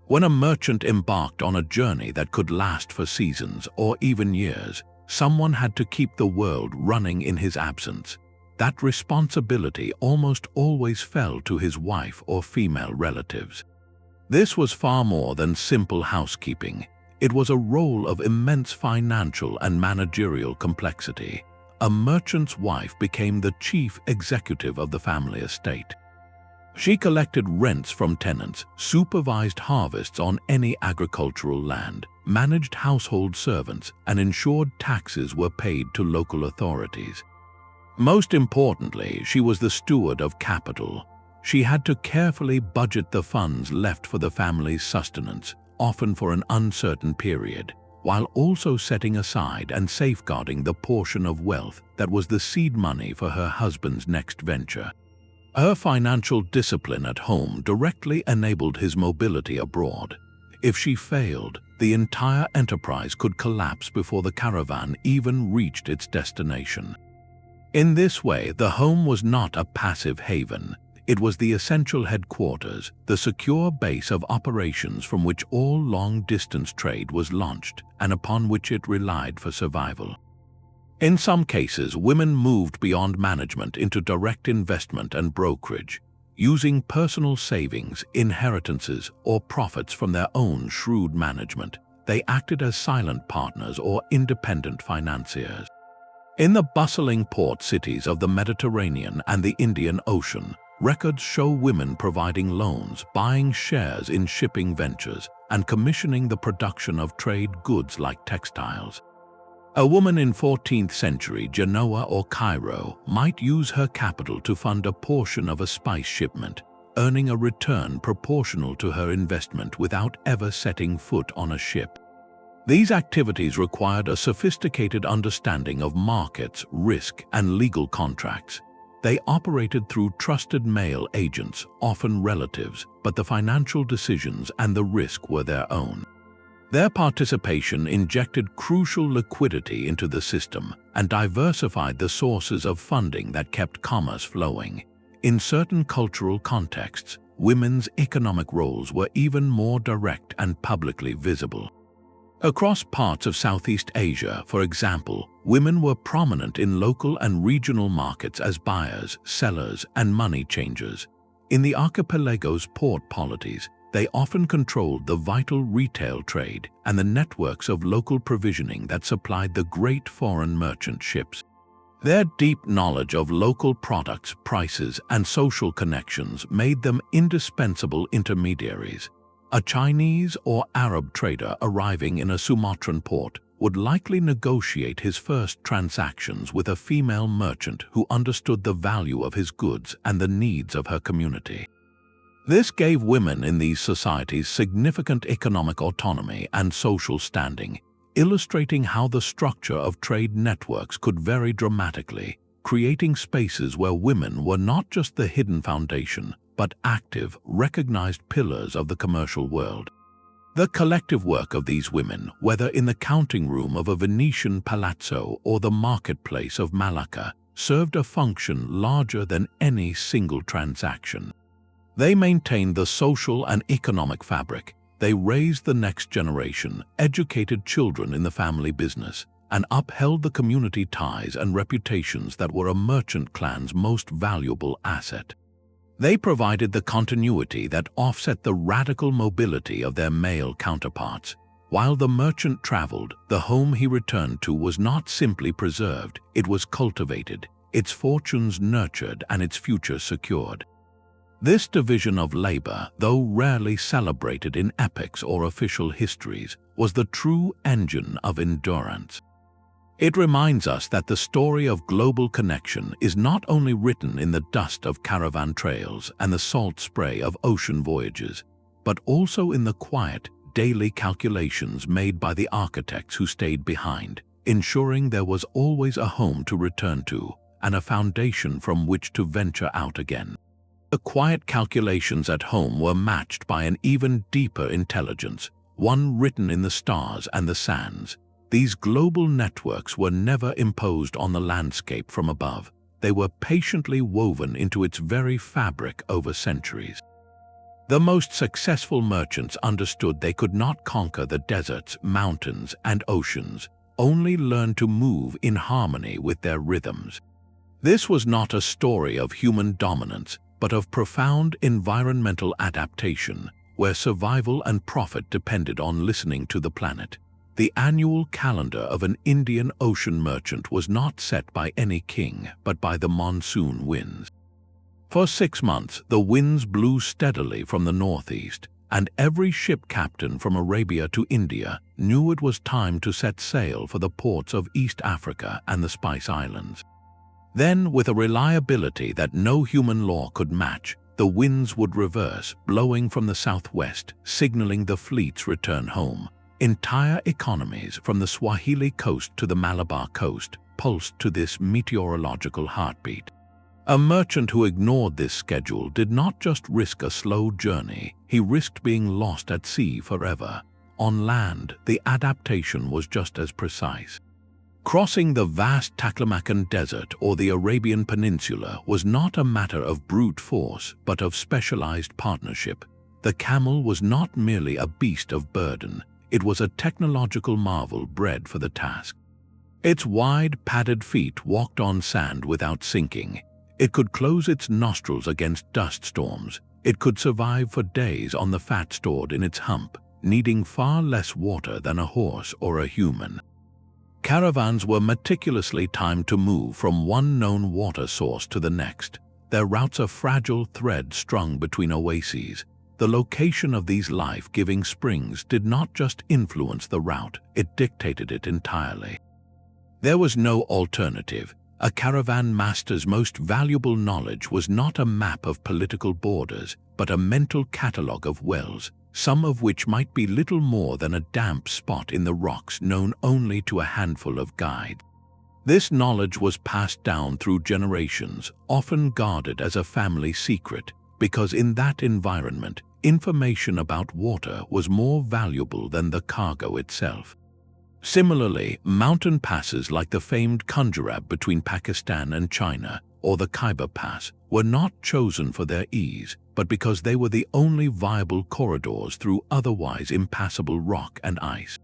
When a merchant embarked on a journey that could last for seasons or even years, someone had to keep the world running in his absence. That responsibility almost always fell to his wife or female relatives. This was far more than simple housekeeping. It was a role of immense financial and managerial complexity. A merchant's wife became the chief executive of the family estate. She collected rents from tenants, supervised harvests on any agricultural land, managed household servants, and ensured taxes were paid to local authorities. Most importantly, she was the steward of capital. She had to carefully budget the funds left for the family's sustenance, often for an uncertain period, while also setting aside and safeguarding the portion of wealth that was the seed money for her husband's next venture. Her financial discipline at home directly enabled his mobility abroad. If she failed, the entire enterprise could collapse before the caravan even reached its destination. In this way, the home was not a passive haven. It was the essential headquarters, the secure base of operations from which all long-distance trade was launched and upon which it relied for survival. In some cases, women moved beyond management into direct investment and brokerage, using personal savings, inheritances, or profits from their own shrewd management. They acted as silent partners or independent financiers. In the bustling port cities of the Mediterranean and the Indian Ocean, records show women providing loans, buying shares in shipping ventures, and commissioning the production of trade goods like textiles. A woman in 14th century Genoa or Cairo might use her capital to fund a portion of a spice shipment, earning a return proportional to her investment without ever setting foot on a ship. These activities required a sophisticated understanding of markets, risk, and legal contracts. They operated through trusted male agents, often relatives, but the financial decisions and the risk were their own. Their participation injected crucial liquidity into the system and diversified the sources of funding that kept commerce flowing. In certain cultural contexts, women's economic roles were even more direct and publicly visible. Across parts of Southeast Asia, for example, women were prominent in local and regional markets as buyers, sellers, and money changers. In the archipelago's port polities, they often controlled the vital retail trade and the networks of local provisioning that supplied the great foreign merchant ships. Their deep knowledge of local products, prices, and social connections made them indispensable intermediaries. A Chinese or Arab trader arriving in a Sumatran port would likely negotiate his first transactions with a female merchant who understood the value of his goods and the needs of her community. This gave women in these societies significant economic autonomy and social standing, illustrating how the structure of trade networks could vary dramatically, creating spaces where women were not just the hidden foundation, but active, recognized pillars of the commercial world. The collective work of these women, whether in the counting room of a Venetian palazzo or the marketplace of Malacca, served a function larger than any single transaction. They maintained the social and economic fabric. They raised the next generation, educated children in the family business, and upheld the community ties and reputations that were a merchant clan's most valuable asset. They provided the continuity that offset the radical mobility of their male counterparts. While the merchant traveled, the home he returned to was not simply preserved, it was cultivated, its fortunes nurtured, and its future secured. This division of labor, though rarely celebrated in epics or official histories, was the true engine of endurance. It reminds us that the story of global connection is not only written in the dust of caravan trails and the salt spray of ocean voyages, but also in the quiet, daily calculations made by the architects who stayed behind, ensuring there was always a home to return to and a foundation from which to venture out again. The quiet calculations at home were matched by an even deeper intelligence, one written in the stars and the sands. These global networks were never imposed on the landscape from above. They were patiently woven into its very fabric over centuries. The most successful merchants understood they could not conquer the deserts, mountains, and oceans, only learn to move in harmony with their rhythms. This was not a story of human dominance, but of profound environmental adaptation, where survival and profit depended on listening to the planet. The annual calendar of an Indian Ocean merchant was not set by any king, but by the monsoon winds. For 6 months, the winds blew steadily from the northeast, and every ship captain from Arabia to India knew it was time to set sail for the ports of East Africa and the Spice Islands. Then, with a reliability that no human law could match, the winds would reverse, blowing from the southwest, signaling the fleet's return home. Entire economies, from the Swahili coast to the Malabar coast, pulsed to this meteorological heartbeat. A merchant who ignored this schedule did not just risk a slow journey, he risked being lost at sea forever. On land, the adaptation was just as precise. Crossing the vast Taklamakan Desert or the Arabian Peninsula was not a matter of brute force, but of specialized partnership. The camel was not merely a beast of burden. It was a technological marvel bred for the task. Its wide, padded feet walked on sand without sinking. It could close its nostrils against dust storms. It could survive for days on the fat stored in its hump, needing far less water than a horse or a human. Caravans were meticulously timed to move from one known water source to the next, their routes a fragile thread strung between oases. The location of these life-giving springs did not just influence the route, it dictated it entirely. There was no alternative. A caravan master's most valuable knowledge was not a map of political borders, but a mental catalogue of wells, some of which might be little more than a damp spot in the rocks known only to a handful of guides. This knowledge was passed down through generations, often guarded as a family secret, because in that environment, information about water was more valuable than the cargo itself. Similarly, mountain passes like the famed Punjab between Pakistan and China, or the Khyber Pass, were not chosen for their ease, but because they were the only viable corridors through otherwise impassable rock and ice.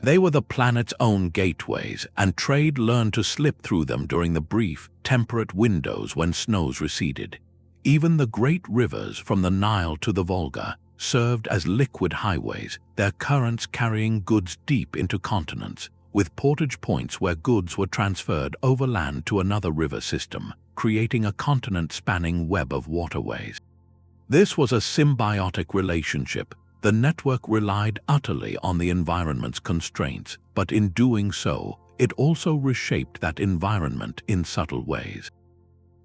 They were the planet's own gateways, and trade learned to slip through them during the brief, temperate windows when snows receded. Even the great rivers from the Nile to the Volga served as liquid highways, their currents carrying goods deep into continents, with portage points where goods were transferred overland to another river system, creating a continent-spanning web of waterways. This was a symbiotic relationship. The network relied utterly on the environment's constraints, but in doing so, it also reshaped that environment in subtle ways.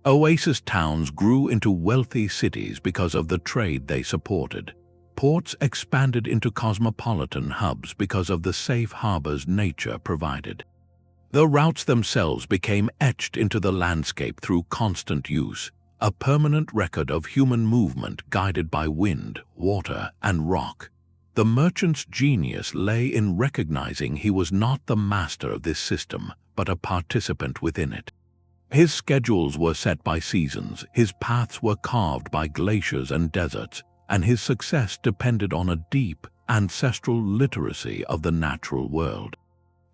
Oasis towns grew into wealthy cities because of the trade they supported. Ports expanded into cosmopolitan hubs because of the safe harbors nature provided. The routes themselves became etched into the landscape through constant use, a permanent record of human movement guided by wind, water, and rock. The merchant's genius lay in recognizing he was not the master of this system, but a participant within it. His schedules were set by seasons, his paths were carved by glaciers and deserts, and his success depended on a deep, ancestral literacy of the natural world.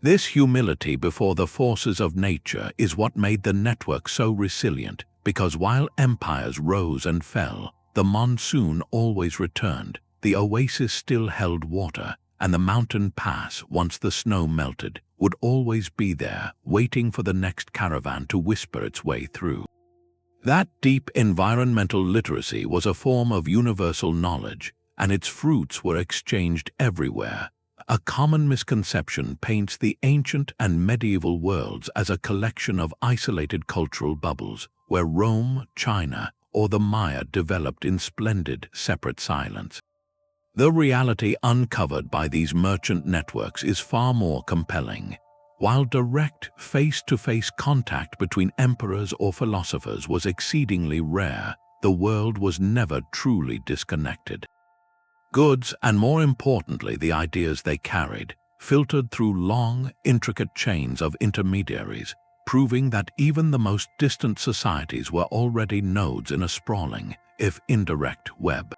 This humility before the forces of nature is what made the network so resilient, because while empires rose and fell, the monsoon always returned, the oasis still held water, and the mountain pass, once the snow melted, would always be there, waiting for the next caravan to whisper its way through. That deep environmental literacy was a form of universal knowledge, and its fruits were exchanged everywhere. A common misconception paints the ancient and medieval worlds as a collection of isolated cultural bubbles, where Rome, China, or the Maya developed in splendid, separate silence. The reality uncovered by these merchant networks is far more compelling. While direct, face-to-face contact between emperors or philosophers was exceedingly rare, the world was never truly disconnected. Goods, and more importantly the ideas they carried, filtered through long, intricate chains of intermediaries, proving that even the most distant societies were already nodes in a sprawling, if indirect, web.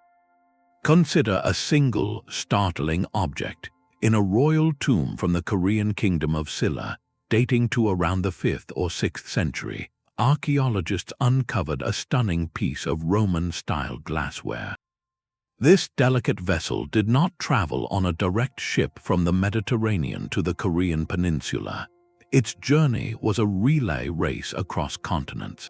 Consider a single, startling object. In a royal tomb from the Korean kingdom of Silla, dating to around the 5th or 6th century, archaeologists uncovered a stunning piece of Roman-style glassware. This delicate vessel did not travel on a direct ship from the Mediterranean to the Korean peninsula. Its journey was a relay race across continents.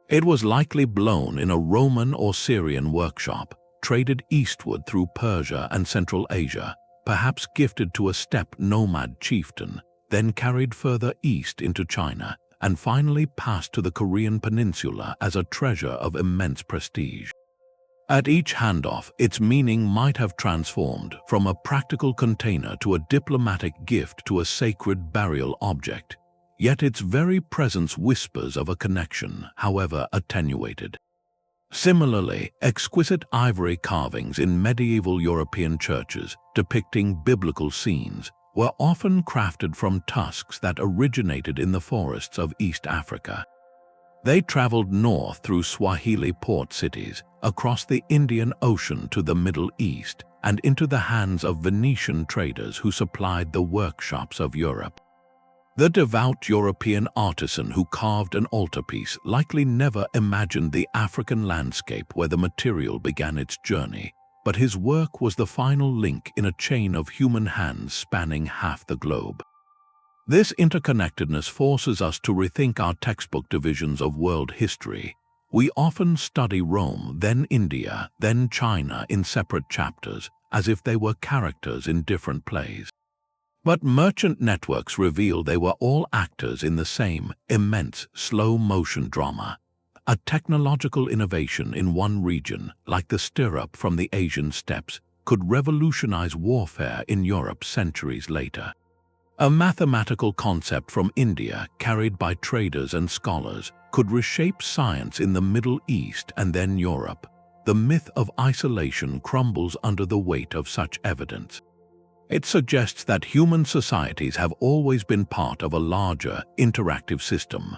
It was likely blown in a Roman or Syrian workshop, traded eastward through Persia and Central Asia, perhaps gifted to a steppe nomad chieftain, then carried further east into China, and finally passed to the Korean peninsula as a treasure of immense prestige. At each handoff, its meaning might have transformed from a practical container to a diplomatic gift to a sacred burial object, yet its very presence whispers of a connection, however attenuated. Similarly, exquisite ivory carvings in medieval European churches depicting biblical scenes were often crafted from tusks that originated in the forests of East Africa. They traveled north through Swahili port cities, across the Indian Ocean to the Middle East, and into the hands of Venetian traders who supplied the workshops of Europe. The devout European artisan who carved an altarpiece likely never imagined the African landscape where the material began its journey, but his work was the final link in a chain of human hands spanning half the globe. This interconnectedness forces us to rethink our textbook divisions of world history. We often study Rome, then India, then China in separate chapters, as if they were characters in different plays. But merchant networks reveal they were all actors in the same immense slow-motion drama. A technological innovation in one region, like the stirrup from the Asian steppes, could revolutionize warfare in Europe centuries later. A mathematical concept from India, carried by traders and scholars, could reshape science in the Middle East and then Europe. The myth of isolation crumbles under the weight of such evidence. It suggests that human societies have always been part of a larger, interactive system.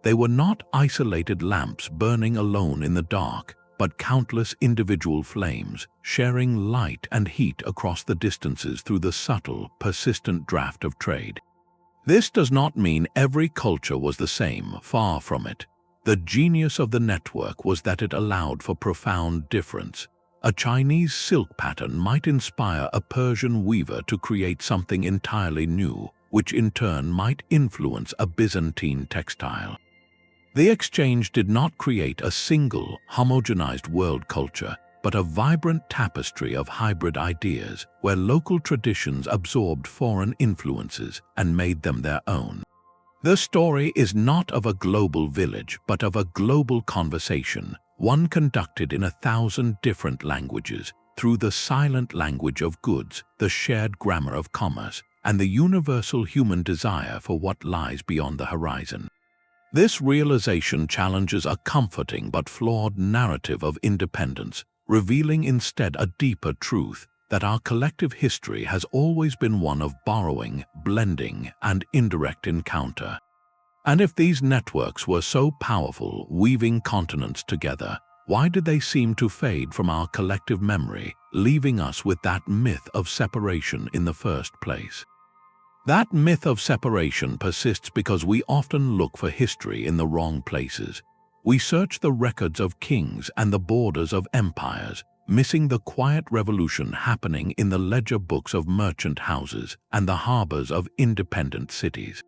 They were not isolated lamps burning alone in the dark, but countless individual flames, sharing light and heat across the distances through the subtle, persistent draft of trade. This does not mean every culture was the same, far from it. The genius of the network was that it allowed for profound difference. A Chinese silk pattern might inspire a Persian weaver to create something entirely new, which in turn might influence a Byzantine textile. The exchange did not create a single, homogenized world culture, but a vibrant tapestry of hybrid ideas where local traditions absorbed foreign influences and made them their own. The story is not of a global village, but of a global conversation, one conducted in 1,000 different languages, through the silent language of goods, the shared grammar of commerce, and the universal human desire for what lies beyond the horizon. This realization challenges a comforting but flawed narrative of independence, revealing instead a deeper truth that our collective history has always been one of borrowing, blending, and indirect encounter. And if these networks were so powerful, weaving continents together, why did they seem to fade from our collective memory, leaving us with that myth of separation in the first place? That myth of separation persists because we often look for history in the wrong places. We search the records of kings and the borders of empires, missing the quiet revolution happening in the ledger books of merchant houses and the harbors of independent cities.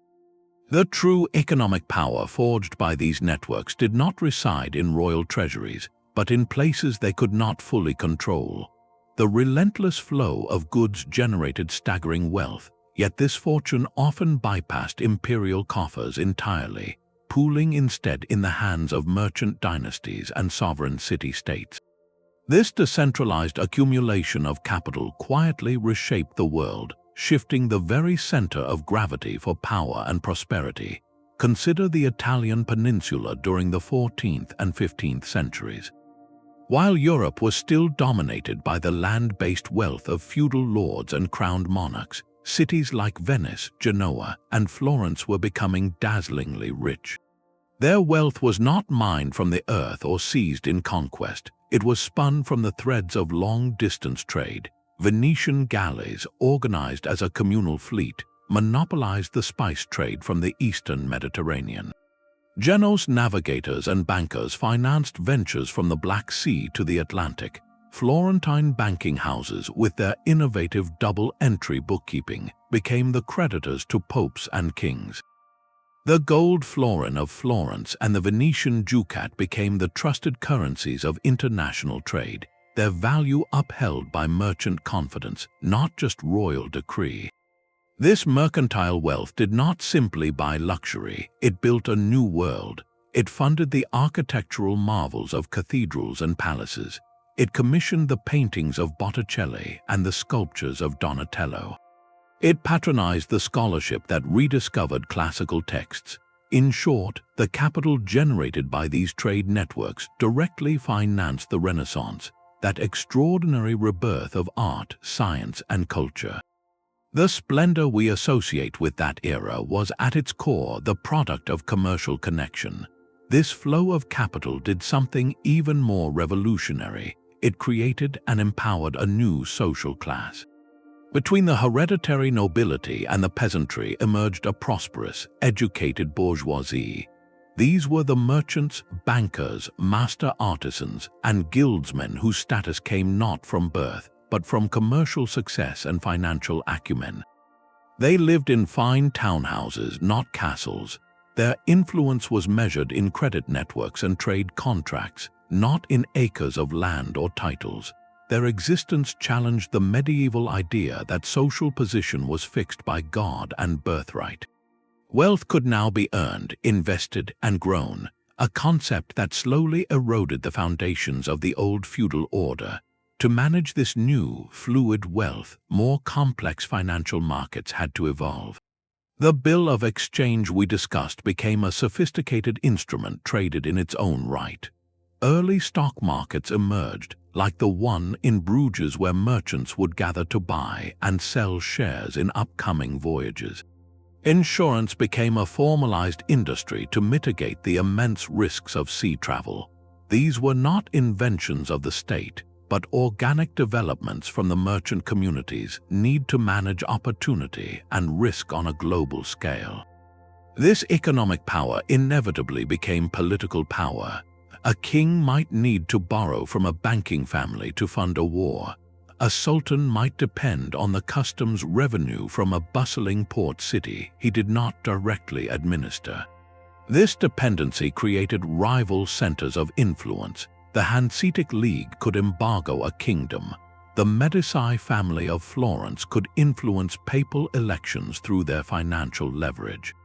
The true economic power forged by these networks did not reside in royal treasuries, but in places they could not fully control. The relentless flow of goods generated staggering wealth, yet this fortune often bypassed imperial coffers entirely, pooling instead in the hands of merchant dynasties and sovereign city-states. This decentralized accumulation of capital quietly reshaped the world, shifting the very center of gravity for power and prosperity. Consider the Italian peninsula during the 14th and 15th centuries. While Europe was still dominated by the land-based wealth of feudal lords and crowned monarchs, cities like Venice, Genoa, and Florence were becoming dazzlingly rich. Their wealth was not mined from the earth or seized in conquest. It was spun from the threads of long-distance trade. Venetian galleys, organized as a communal fleet, monopolized the spice trade from the eastern Mediterranean. Genoese navigators and bankers financed ventures from the Black Sea to the Atlantic. Florentine banking houses, with their innovative double-entry bookkeeping, became the creditors to popes and kings. The gold florin of Florence and the Venetian ducat became the trusted currencies of international trade, their value upheld by merchant confidence, not just royal decree. This mercantile wealth did not simply buy luxury, it built a new world. It funded the architectural marvels of cathedrals and palaces. It commissioned the paintings of Botticelli and the sculptures of Donatello. It patronized the scholarship that rediscovered classical texts. In short, the capital generated by these trade networks directly financed the Renaissance, that extraordinary rebirth of art, science, and culture. The splendor we associate with that era was at its core the product of commercial connection. This flow of capital did something even more revolutionary. It created and empowered a new social class. Between the hereditary nobility and the peasantry emerged a prosperous, educated bourgeoisie. These were the merchants, bankers, master artisans, and guildsmen whose status came not from birth, but from commercial success and financial acumen. They lived in fine townhouses, not castles. Their influence was measured in credit networks and trade contracts, not in acres of land or titles. Their existence challenged the medieval idea that social position was fixed by God and birthright. Wealth could now be earned, invested, and grown, a concept that slowly eroded the foundations of the old feudal order. To manage this new, fluid wealth, more complex financial markets had to evolve. The bill of exchange we discussed became a sophisticated instrument traded in its own right. Early stock markets emerged, like the one in Bruges where merchants would gather to buy and sell shares in upcoming voyages. Insurance became a formalized industry to mitigate the immense risks of sea travel. These were not inventions of the state, but organic developments from the merchant communities need to manage opportunity and risk on a global scale. This economic power inevitably became political power. A king might need to borrow from a banking family to fund a war. A sultan might depend on the customs revenue from a bustling port city he did not directly administer. This dependency created rival centers of influence. The Hanseatic League could embargo a kingdom. The Medici family of Florence could influence papal elections through their financial leverage.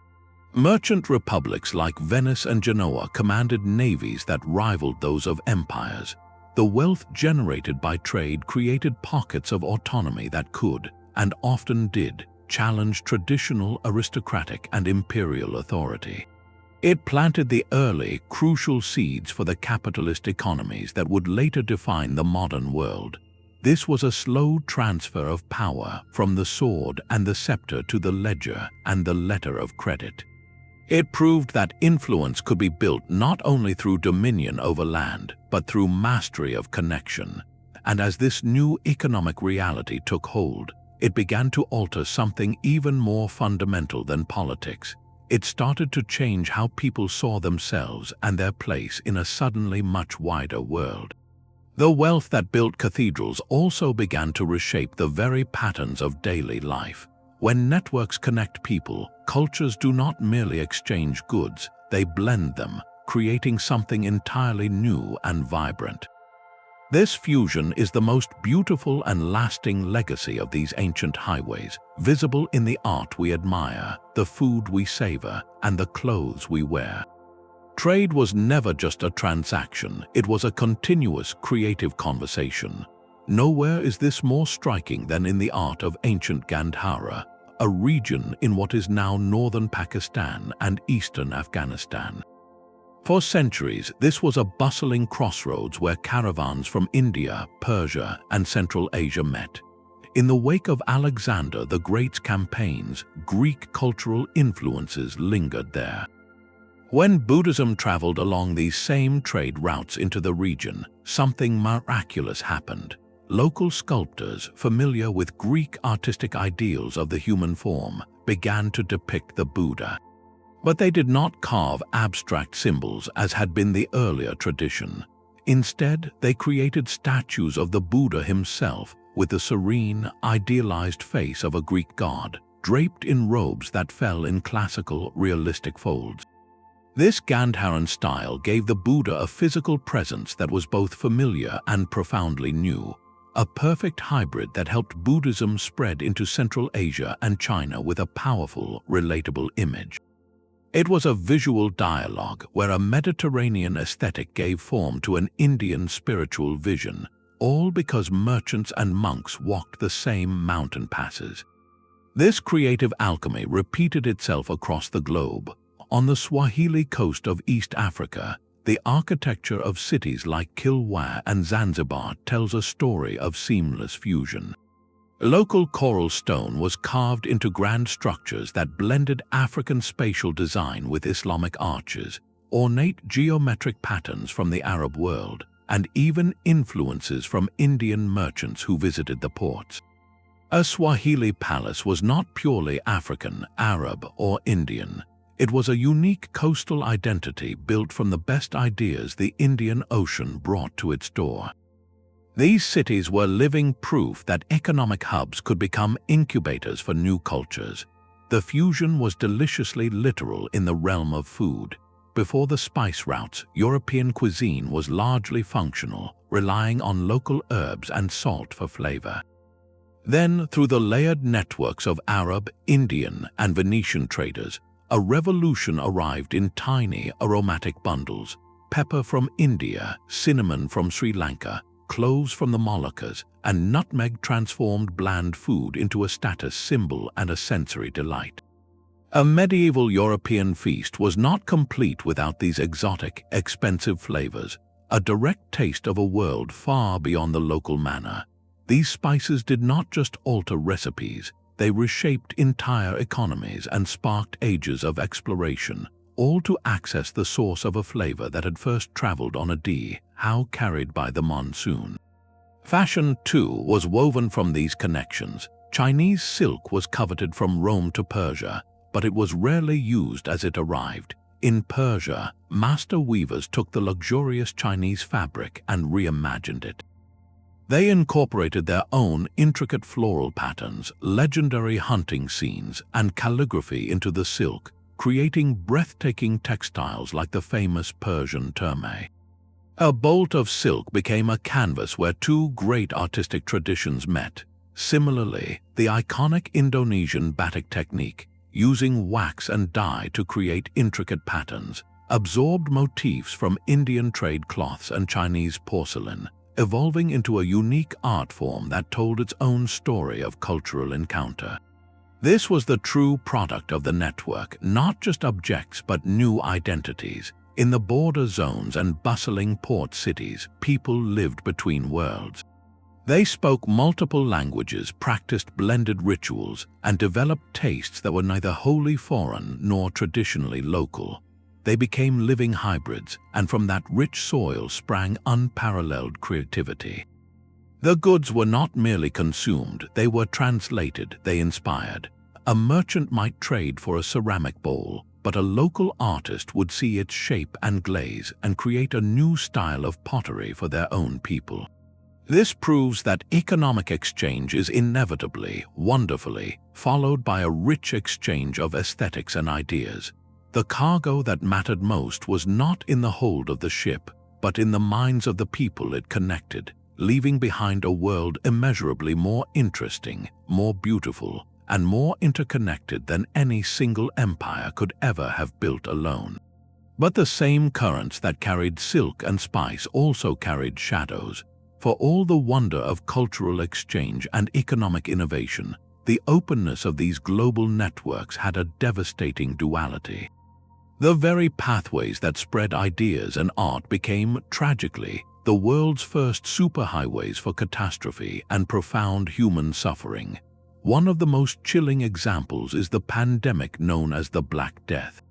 Merchant republics like Venice and Genoa commanded navies that rivaled those of empires. The wealth generated by trade created pockets of autonomy that could, and often did, challenge traditional aristocratic and imperial authority. It planted the early, crucial seeds for the capitalist economies that would later define the modern world. This was a slow transfer of power from the sword and the scepter to the ledger and the letter of credit. It proved that influence could be built not only through dominion over land, but through mastery of connection. And as this new economic reality took hold, it began to alter something even more fundamental than politics. It started to change how people saw themselves and their place in a suddenly much wider world. The wealth that built cathedrals also began to reshape the very patterns of daily life. When networks connect people, cultures do not merely exchange goods, they blend them, creating something entirely new and vibrant. This fusion is the most beautiful and lasting legacy of these ancient highways, visible in the art we admire, the food we savor, and the clothes we wear. Trade was never just a transaction, it was a continuous creative conversation. Nowhere is this more striking than in the art of ancient Gandhara, a region in what is now northern Pakistan and eastern Afghanistan. For centuries, this was a bustling crossroads where caravans from India, Persia, and Central Asia met. In the wake of Alexander the Great's campaigns, Greek cultural influences lingered there. When Buddhism traveled along these same trade routes into the region, something miraculous happened. Local sculptors, familiar with Greek artistic ideals of the human form, began to depict the Buddha. But they did not carve abstract symbols as had been the earlier tradition. Instead, they created statues of the Buddha himself with the serene, idealized face of a Greek god, draped in robes that fell in classical, realistic folds. This Gandharan style gave the Buddha a physical presence that was both familiar and profoundly new, a perfect hybrid that helped Buddhism spread into Central Asia and China with a powerful, relatable image. It was a visual dialogue where a Mediterranean aesthetic gave form to an Indian spiritual vision, all because merchants and monks walked the same mountain passes. This creative alchemy repeated itself across the globe. On the Swahili coast of East Africa, the architecture of cities like Kilwa and Zanzibar tells a story of seamless fusion. Local coral stone was carved into grand structures that blended African spatial design with Islamic arches, ornate geometric patterns from the Arab world, and even influences from Indian merchants who visited the ports. A Swahili palace was not purely African, Arab, or Indian. It was a unique coastal identity built from the best ideas the Indian Ocean brought to its door. These cities were living proof that economic hubs could become incubators for new cultures. The fusion was deliciously literal in the realm of food. Before the spice routes, European cuisine was largely functional, relying on local herbs and salt for flavor. Then, through the layered networks of Arab, Indian, and Venetian traders, a revolution arrived in tiny aromatic bundles: pepper from India, cinnamon from Sri Lanka, cloves from the Moluccas, and nutmeg transformed bland food into a status symbol and a sensory delight. A medieval European feast was not complete without these exotic, expensive flavors, a direct taste of a world far beyond the local manner. These spices did not just alter recipes, they reshaped entire economies and sparked ages of exploration, all to access the source of a flavor that had first traveled on a dhow carried by the monsoon. Fashion, too, was woven from these connections. Chinese silk was coveted from Rome to Persia, but it was rarely used as it arrived. In Persia, master weavers took the luxurious Chinese fabric and reimagined it. They incorporated their own intricate floral patterns, legendary hunting scenes, and calligraphy into the silk, creating breathtaking textiles like the famous Persian turme. A bolt of silk became a canvas where two great artistic traditions met. Similarly, the iconic Indonesian batik technique, using wax and dye to create intricate patterns, absorbed motifs from Indian trade cloths and Chinese porcelain, evolving into a unique art form that told its own story of cultural encounter. This was the true product of the network, not just objects but new identities. In the border zones and bustling port cities, people lived between worlds. They spoke multiple languages, practiced blended rituals, and developed tastes that were neither wholly foreign nor traditionally local. They became living hybrids, and from that rich soil sprang unparalleled creativity. The goods were not merely consumed, they were translated, they inspired. A merchant might trade for a ceramic bowl, but a local artist would see its shape and glaze and create a new style of pottery for their own people. This proves that economic exchange is inevitably, wonderfully, followed by a rich exchange of aesthetics and ideas. The cargo that mattered most was not in the hold of the ship, but in the minds of the people it connected, leaving behind a world immeasurably more interesting, more beautiful, and more interconnected than any single empire could ever have built alone. But the same currents that carried silk and spice also carried shadows. For all the wonder of cultural exchange and economic innovation, the openness of these global networks had a devastating duality. The very pathways that spread ideas and art became, tragically, the world's first superhighways for catastrophe and profound human suffering. One of the most chilling examples is the pandemic known as the Black Death.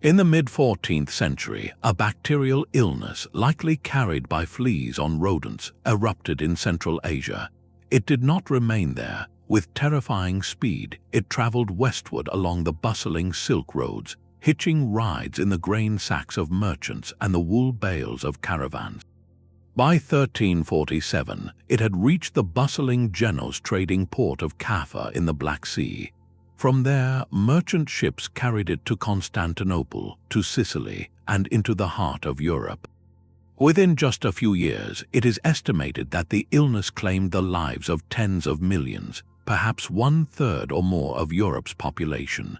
In the mid-14th century, a bacterial illness, likely carried by fleas on rodents, erupted in Central Asia. It did not remain there. With terrifying speed, it traveled westward along the bustling Silk Roads, hitching rides in the grain sacks of merchants and the wool bales of caravans. By 1347, it had reached the bustling Genos trading port of Kaffa in the Black Sea. From there, merchant ships carried it to Constantinople, to Sicily, and into the heart of Europe. Within just a few years, it is estimated that the illness claimed the lives of tens of millions, perhaps 1/3 or more of Europe's population.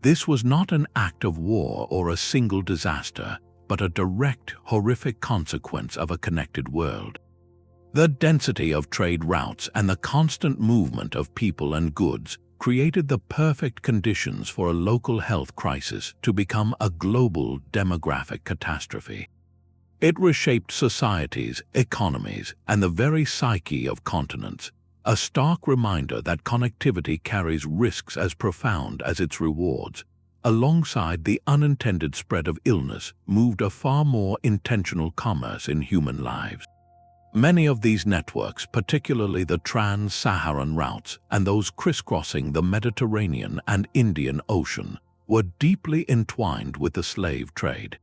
This was not an act of war or a single disaster, but a direct, horrific consequence of a connected world. The density of trade routes and the constant movement of people and goods created the perfect conditions for a local health crisis to become a global demographic catastrophe. It reshaped societies, economies, and the very psyche of continents, a stark reminder that connectivity carries risks as profound as its rewards. Alongside the unintended spread of illness moved a far more intentional commerce in human lives. Many of these networks, particularly the trans-Saharan routes and those crisscrossing the Mediterranean and Indian Ocean, were deeply entwined with the slave trade.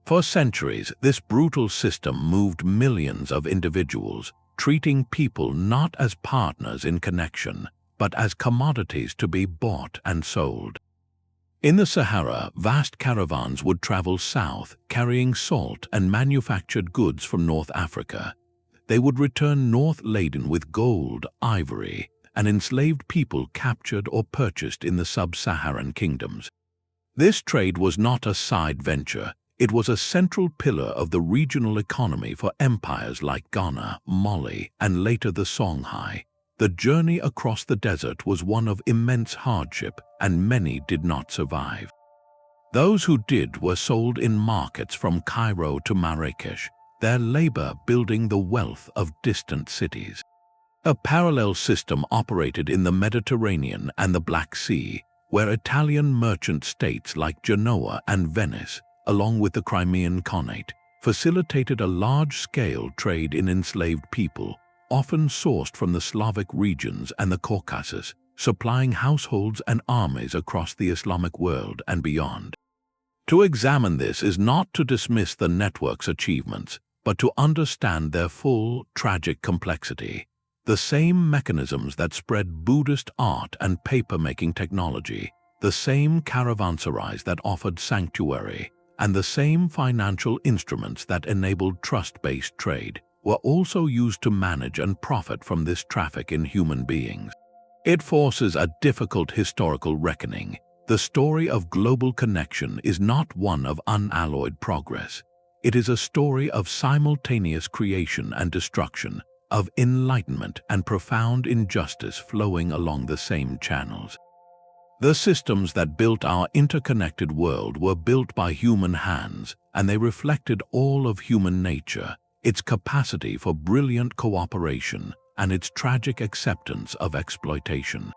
For centuries, this brutal system moved millions of individuals, treating people not as partners in connection, but as commodities to be bought and sold. In the Sahara, vast caravans would travel south, carrying salt and manufactured goods from North Africa. They would return north laden with gold, ivory, and enslaved people captured or purchased in the sub-Saharan kingdoms. This trade was not a side venture. It was a central pillar of the regional economy for empires like Ghana, Mali, and later the Songhai. The journey across the desert was one of immense hardship, and many did not survive. Those who did were sold in markets from Cairo to Marrakesh, their labor building the wealth of distant cities. A parallel system operated in the Mediterranean and the Black Sea, where Italian merchant states like Genoa and Venice, along with the Crimean Khanate, facilitated a large-scale trade in enslaved people, often sourced from the Slavic regions and the Caucasus, supplying households and armies across the Islamic world and beyond. To examine this is not to dismiss the network's achievements, but to understand their full, tragic complexity. The same mechanisms that spread Buddhist art and paper-making technology, the same caravanserais that offered sanctuary, and the same financial instruments that enabled trust-based trade, were also used to manage and profit from this traffic in human beings. It forces a difficult historical reckoning. The story of global connection is not one of unalloyed progress. It is a story of simultaneous creation and destruction, of enlightenment and profound injustice flowing along the same channels. The systems that built our interconnected world were built by human hands, and they reflected all of human nature, its capacity for brilliant cooperation, and its tragic acceptance of exploitation.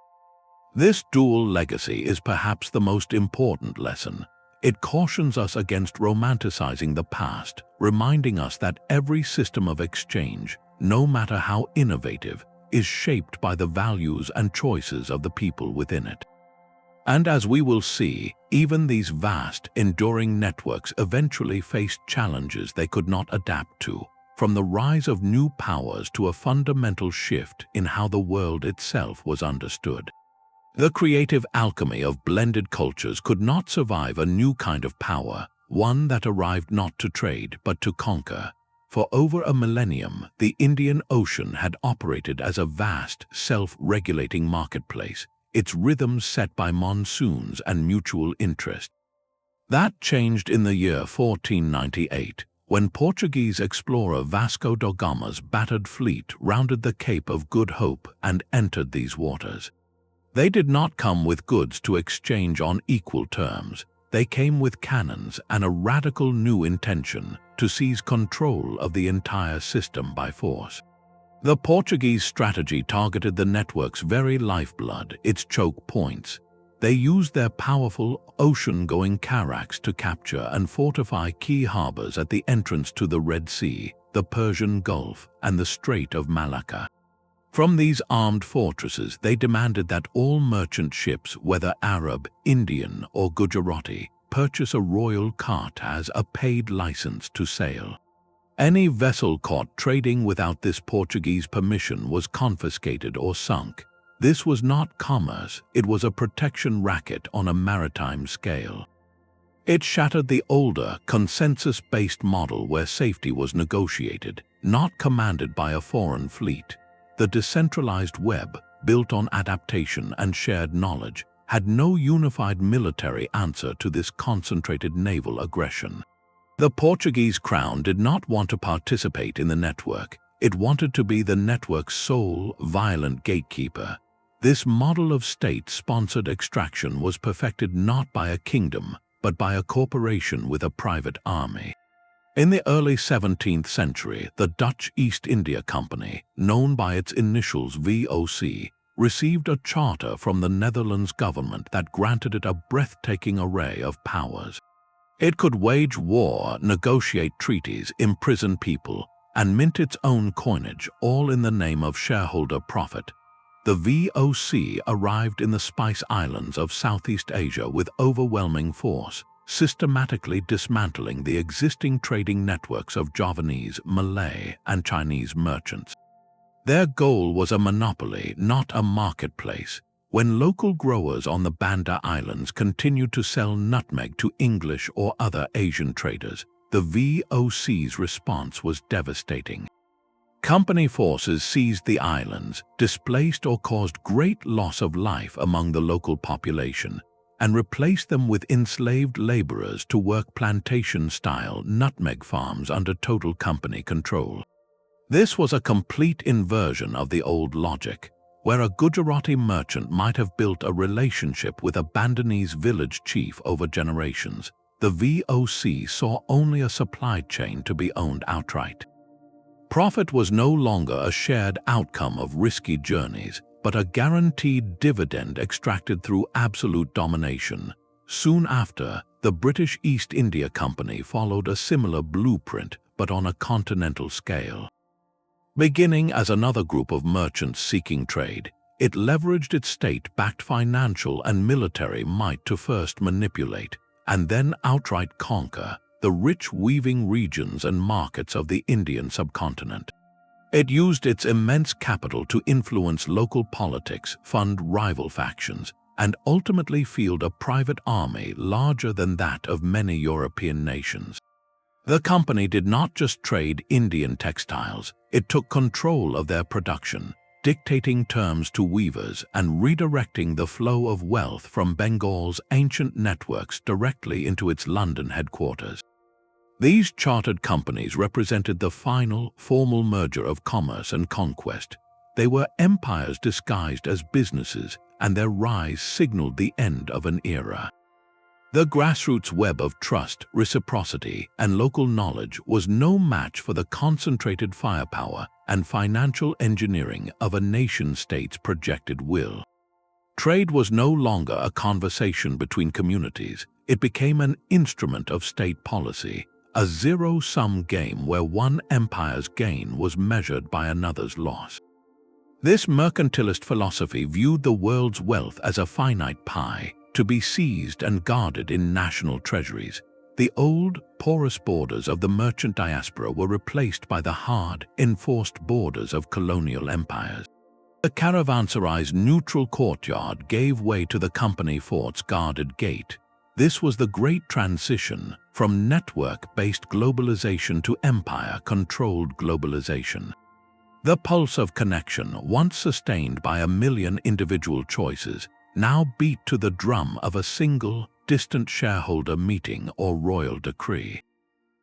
This dual legacy is perhaps the most important lesson. It cautions us against romanticizing the past, reminding us that every system of exchange, no matter how innovative, is shaped by the values and choices of the people within it. And as we will see, even these vast, enduring networks eventually faced challenges they could not adapt to, from the rise of new powers to a fundamental shift in how the world itself was understood. The creative alchemy of blended cultures could not survive a new kind of power, one that arrived not to trade but to conquer. For over a millennium, the Indian Ocean had operated as a vast, self-regulating marketplace, its rhythms set by monsoons and mutual interest. That changed in the year 1498, when Portuguese explorer Vasco da Gama's battered fleet rounded the Cape of Good Hope and entered these waters. They did not come with goods to exchange on equal terms. They came with cannons and a radical new intention to seize control of the entire system by force. The Portuguese strategy targeted the network's very lifeblood, its choke points. They used their powerful ocean-going carracks to capture and fortify key harbors at the entrance to the Red Sea, the Persian Gulf, and the Strait of Malacca. From these armed fortresses, they demanded that all merchant ships, whether Arab, Indian, or Gujarati, purchase a royal cart as a paid license to sail. Any vessel caught trading without this Portuguese permission was confiscated or sunk. This was not commerce, it was a protection racket on a maritime scale. It shattered the older, consensus-based model where safety was negotiated, not commanded by a foreign fleet. The decentralized web, built on adaptation and shared knowledge, had no unified military answer to this concentrated naval aggression. The Portuguese crown did not want to participate in the network. It wanted to be the network's sole, violent gatekeeper. This model of state-sponsored extraction was perfected not by a kingdom, but by a corporation with a private army. In the early 17th century, the Dutch East India Company, known by its initials VOC, received a charter from the Netherlands government that granted it a breathtaking array of powers. It could wage war, negotiate treaties, imprison people, and mint its own coinage, all in the name of shareholder profit. The VOC arrived in the Spice Islands of Southeast Asia with overwhelming force, systematically dismantling the existing trading networks of Javanese, Malay, and Chinese merchants. Their goal was a monopoly, not a marketplace. When local growers on the Banda Islands continued to sell nutmeg to English or other Asian traders, the VOC's response was devastating. Company forces seized the islands, displaced or caused great loss of life among the local population, and replaced them with enslaved laborers to work plantation-style nutmeg farms under total company control. This was a complete inversion of the old logic, where a Gujarati merchant might have built a relationship with a Bandanese village chief over generations. The VOC saw only a supply chain to be owned outright. Profit was no longer a shared outcome of risky journeys, but a guaranteed dividend extracted through absolute domination. Soon after, the British East India Company followed a similar blueprint, but on a continental scale. Beginning as another group of merchants seeking trade, it leveraged its state-backed financial and military might to first manipulate, and then outright conquer, the rich weaving regions and markets of the Indian subcontinent. It used its immense capital to influence local politics, fund rival factions, and ultimately field a private army larger than that of many European nations. The company did not just trade Indian textiles, it took control of their production, dictating terms to weavers and redirecting the flow of wealth from Bengal's ancient networks directly into its London headquarters. These chartered companies represented the final, formal merger of commerce and conquest. They were empires disguised as businesses, and their rise signaled the end of an era. The grassroots web of trust, reciprocity, and local knowledge was no match for the concentrated firepower and financial engineering of a nation-state's projected will. Trade was no longer a conversation between communities. It became an instrument of state policy, a zero-sum game where one empire's gain was measured by another's loss. This mercantilist philosophy viewed the world's wealth as a finite pie, to be seized and guarded in national treasuries. The old, porous borders of the merchant diaspora were replaced by the hard, enforced borders of colonial empires. The Caravanserai's neutral courtyard gave way to the company fort's guarded gate. This was the great transition from network-based globalization to empire-controlled globalization. The pulse of connection, once sustained by a million individual choices, now beat to the drum of a single, distant shareholder meeting or royal decree.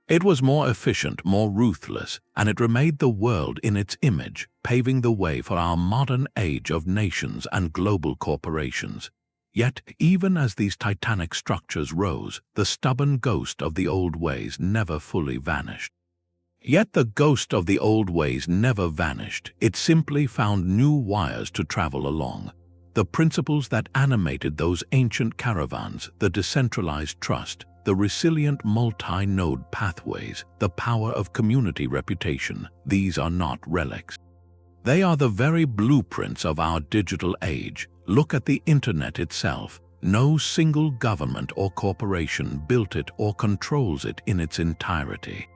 It was more efficient, more ruthless, and it remade the world in its image, paving the way for our modern age of nations and global corporations. Yet, even as these titanic structures rose, the stubborn ghost of the old ways never fully vanished. Yet the ghost of the old ways never vanished. It simply found new wires to travel along. The principles that animated those ancient caravans, the decentralized trust, the resilient multi-node pathways, the power of community reputation, these are not relics. They are the very blueprints of our digital age. Look at the internet itself. No single government or corporation built it or controls it in its entirety.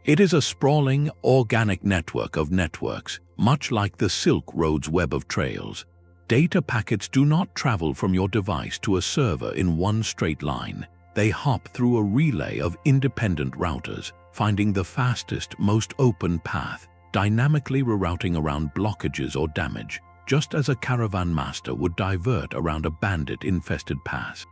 It is a sprawling, organic network of networks, much like the Silk Road's web of trails. Data packets do not travel from your device to a server in one straight line. They hop through a relay of independent routers, finding the fastest, most open path, dynamically rerouting around blockages or damage, just as a caravan master would divert around a bandit-infested pass.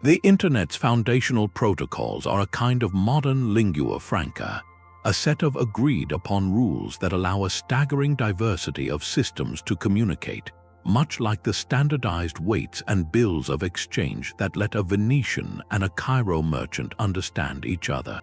The Internet's foundational protocols are a kind of modern lingua franca, a set of agreed-upon rules that allow a staggering diversity of systems to communicate, much like the standardized weights and bills of exchange that let a Venetian and a Cairo merchant understand each other.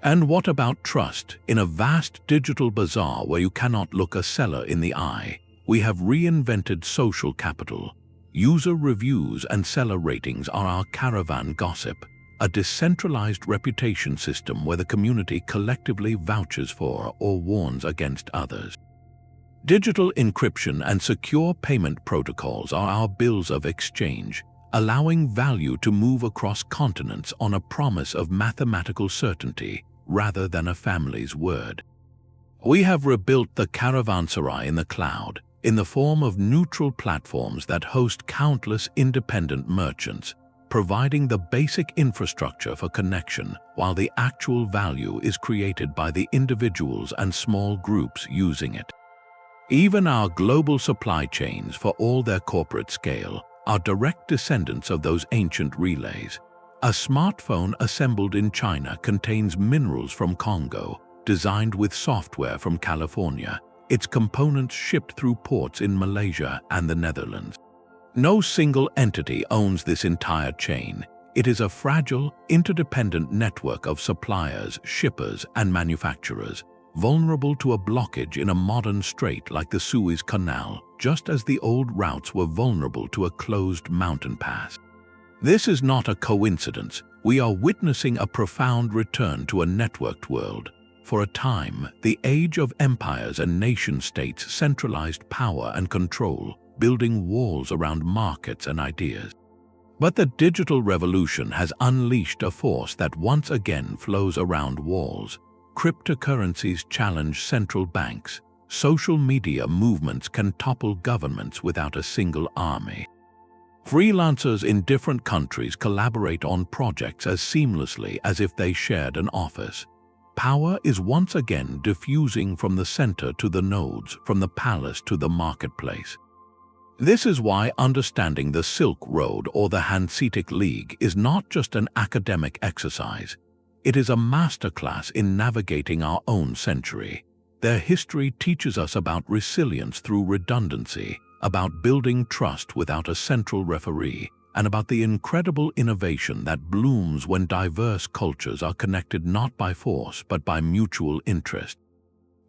And what about trust? In a vast digital bazaar where you cannot look a seller in the eye, we have reinvented social capital. User reviews and seller ratings are our caravan gossip, a decentralized reputation system where the community collectively vouches for or warns against others. Digital encryption and secure payment protocols are our bills of exchange, allowing value to move across continents on a promise of mathematical certainty rather than a family's word. We have rebuilt the Caravanserai in the cloud, in the form of neutral platforms that host countless independent merchants, providing the basic infrastructure for connection, while the actual value is created by the individuals and small groups using it. Even our global supply chains, for all their corporate scale, are direct descendants of those ancient relays. A smartphone assembled in China contains minerals from Congo, designed with software from California, its components shipped through ports in Malaysia and the Netherlands. No single entity owns this entire chain. It is a fragile, interdependent network of suppliers, shippers, and manufacturers, vulnerable to a blockage in a modern strait like the Suez Canal, just as the old routes were vulnerable to a closed mountain pass. This is not a coincidence. We are witnessing a profound return to a networked world. For a time, the age of empires and nation-states centralized power and control, building walls around markets and ideas. But the digital revolution has unleashed a force that once again flows around walls. Cryptocurrencies challenge central banks. Social media movements can topple governments without a single army. Freelancers in different countries collaborate on projects as seamlessly as if they shared an office. Power is once again diffusing from the center to the nodes, from the palace to the marketplace. This is why understanding the Silk Road or the Hanseatic League is not just an academic exercise. It is a masterclass in navigating our own century. Their history teaches us about resilience through redundancy, about building trust without a central referee, and about the incredible innovation that blooms when diverse cultures are connected not by force but by mutual interest.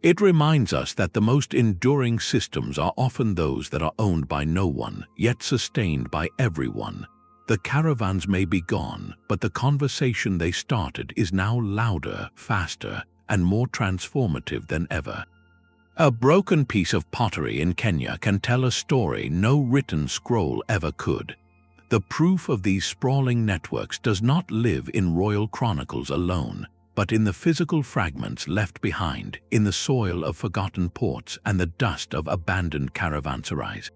It reminds us that the most enduring systems are often those that are owned by no one, yet sustained by everyone. The caravans may be gone, but the conversation they started is now louder, faster, and more transformative than ever. A broken piece of pottery in Kenya can tell a story no written scroll ever could. The proof of these sprawling networks does not live in royal chronicles alone, but in the physical fragments left behind, in the soil of forgotten ports and the dust of abandoned caravanserais.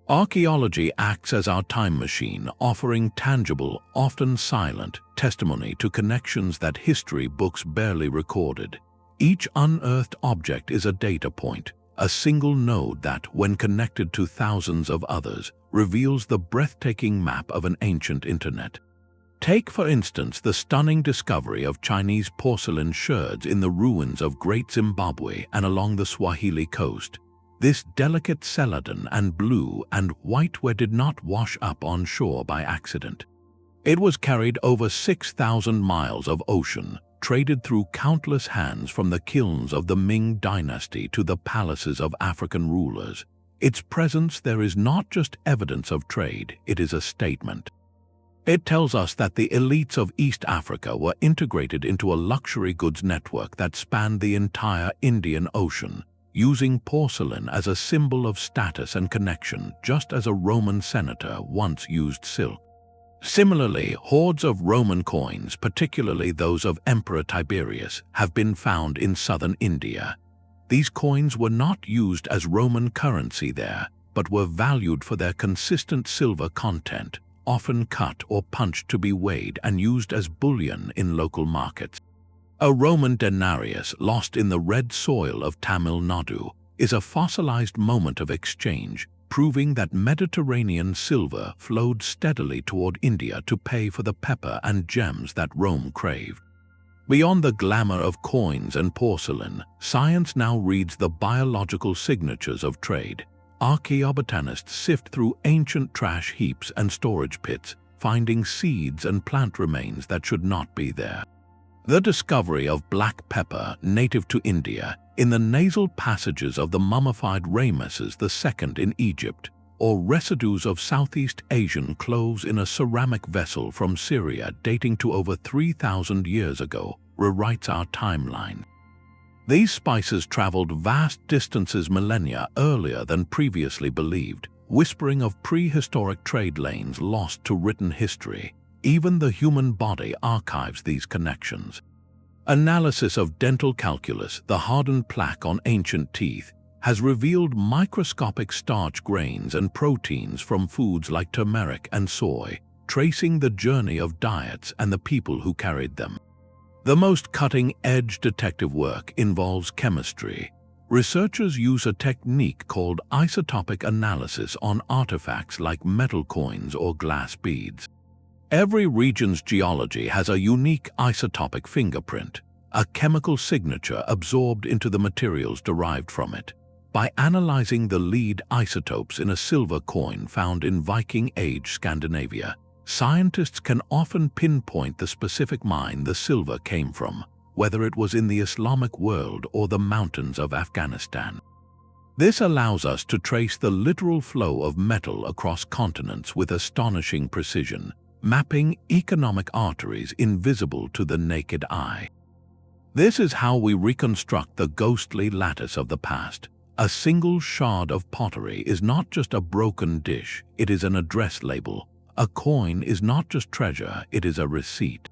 Archaeology acts as our time machine, offering tangible, often silent, testimony to connections that history books barely recorded. Each unearthed object is a data point, a single node that, when connected to thousands of others, reveals the breathtaking map of an ancient internet. Take, for instance, the stunning discovery of Chinese porcelain sherds in the ruins of Great Zimbabwe and along the Swahili coast. This delicate celadon and blue and whiteware did not wash up on shore by accident. It was carried over 6,000 miles of ocean, traded through countless hands from the kilns of the Ming dynasty to the palaces of African rulers. Its presence there is not just evidence of trade, it is a statement. It tells us that the elites of East Africa were integrated into a luxury goods network that spanned the entire Indian Ocean, using porcelain as a symbol of status and connection, just as a Roman senator once used silk. Similarly, hordes of Roman coins, particularly those of Emperor Tiberius, have been found in southern India. These coins were not used as Roman currency there, but were valued for their consistent silver content, often cut or punched to be weighed and used as bullion in local markets. A Roman denarius lost in the red soil of Tamil Nadu is a fossilized moment of exchange, proving that Mediterranean silver flowed steadily toward India to pay for the pepper and gems that Rome craved. Beyond the glamour of coins and porcelain, science now reads the biological signatures of trade. Archaeobotanists sift through ancient trash heaps and storage pits, finding seeds and plant remains that should not be there. The discovery of black pepper, native to India, in the nasal passages of the mummified Ramesses II in Egypt, or residues of Southeast Asian cloves in a ceramic vessel from Syria dating to over 3,000 years ago, rewrites our timeline. These spices traveled vast distances millennia earlier than previously believed, whispering of prehistoric trade lanes lost to written history. Even the human body archives these connections. Analysis of dental calculus, the hardened plaque on ancient teeth, has revealed microscopic starch grains and proteins from foods like turmeric and soy, tracing the journey of diets and the people who carried them. The most cutting-edge detective work involves chemistry. Researchers use a technique called isotopic analysis on artifacts like metal coins or glass beads. Every region's geology has a unique isotopic fingerprint, a chemical signature absorbed into the materials derived from it. By analyzing the lead isotopes in a silver coin found in Viking Age Scandinavia, scientists can often pinpoint the specific mine the silver came from, whether it was in the Islamic world or the mountains of Afghanistan. This allows us to trace the literal flow of metal across continents with astonishing precision, mapping economic arteries invisible to the naked eye. This is how we reconstruct the ghostly lattice of the past. A single shard of pottery is not just a broken dish, it is an address label. A coin is not just treasure, it is a receipt.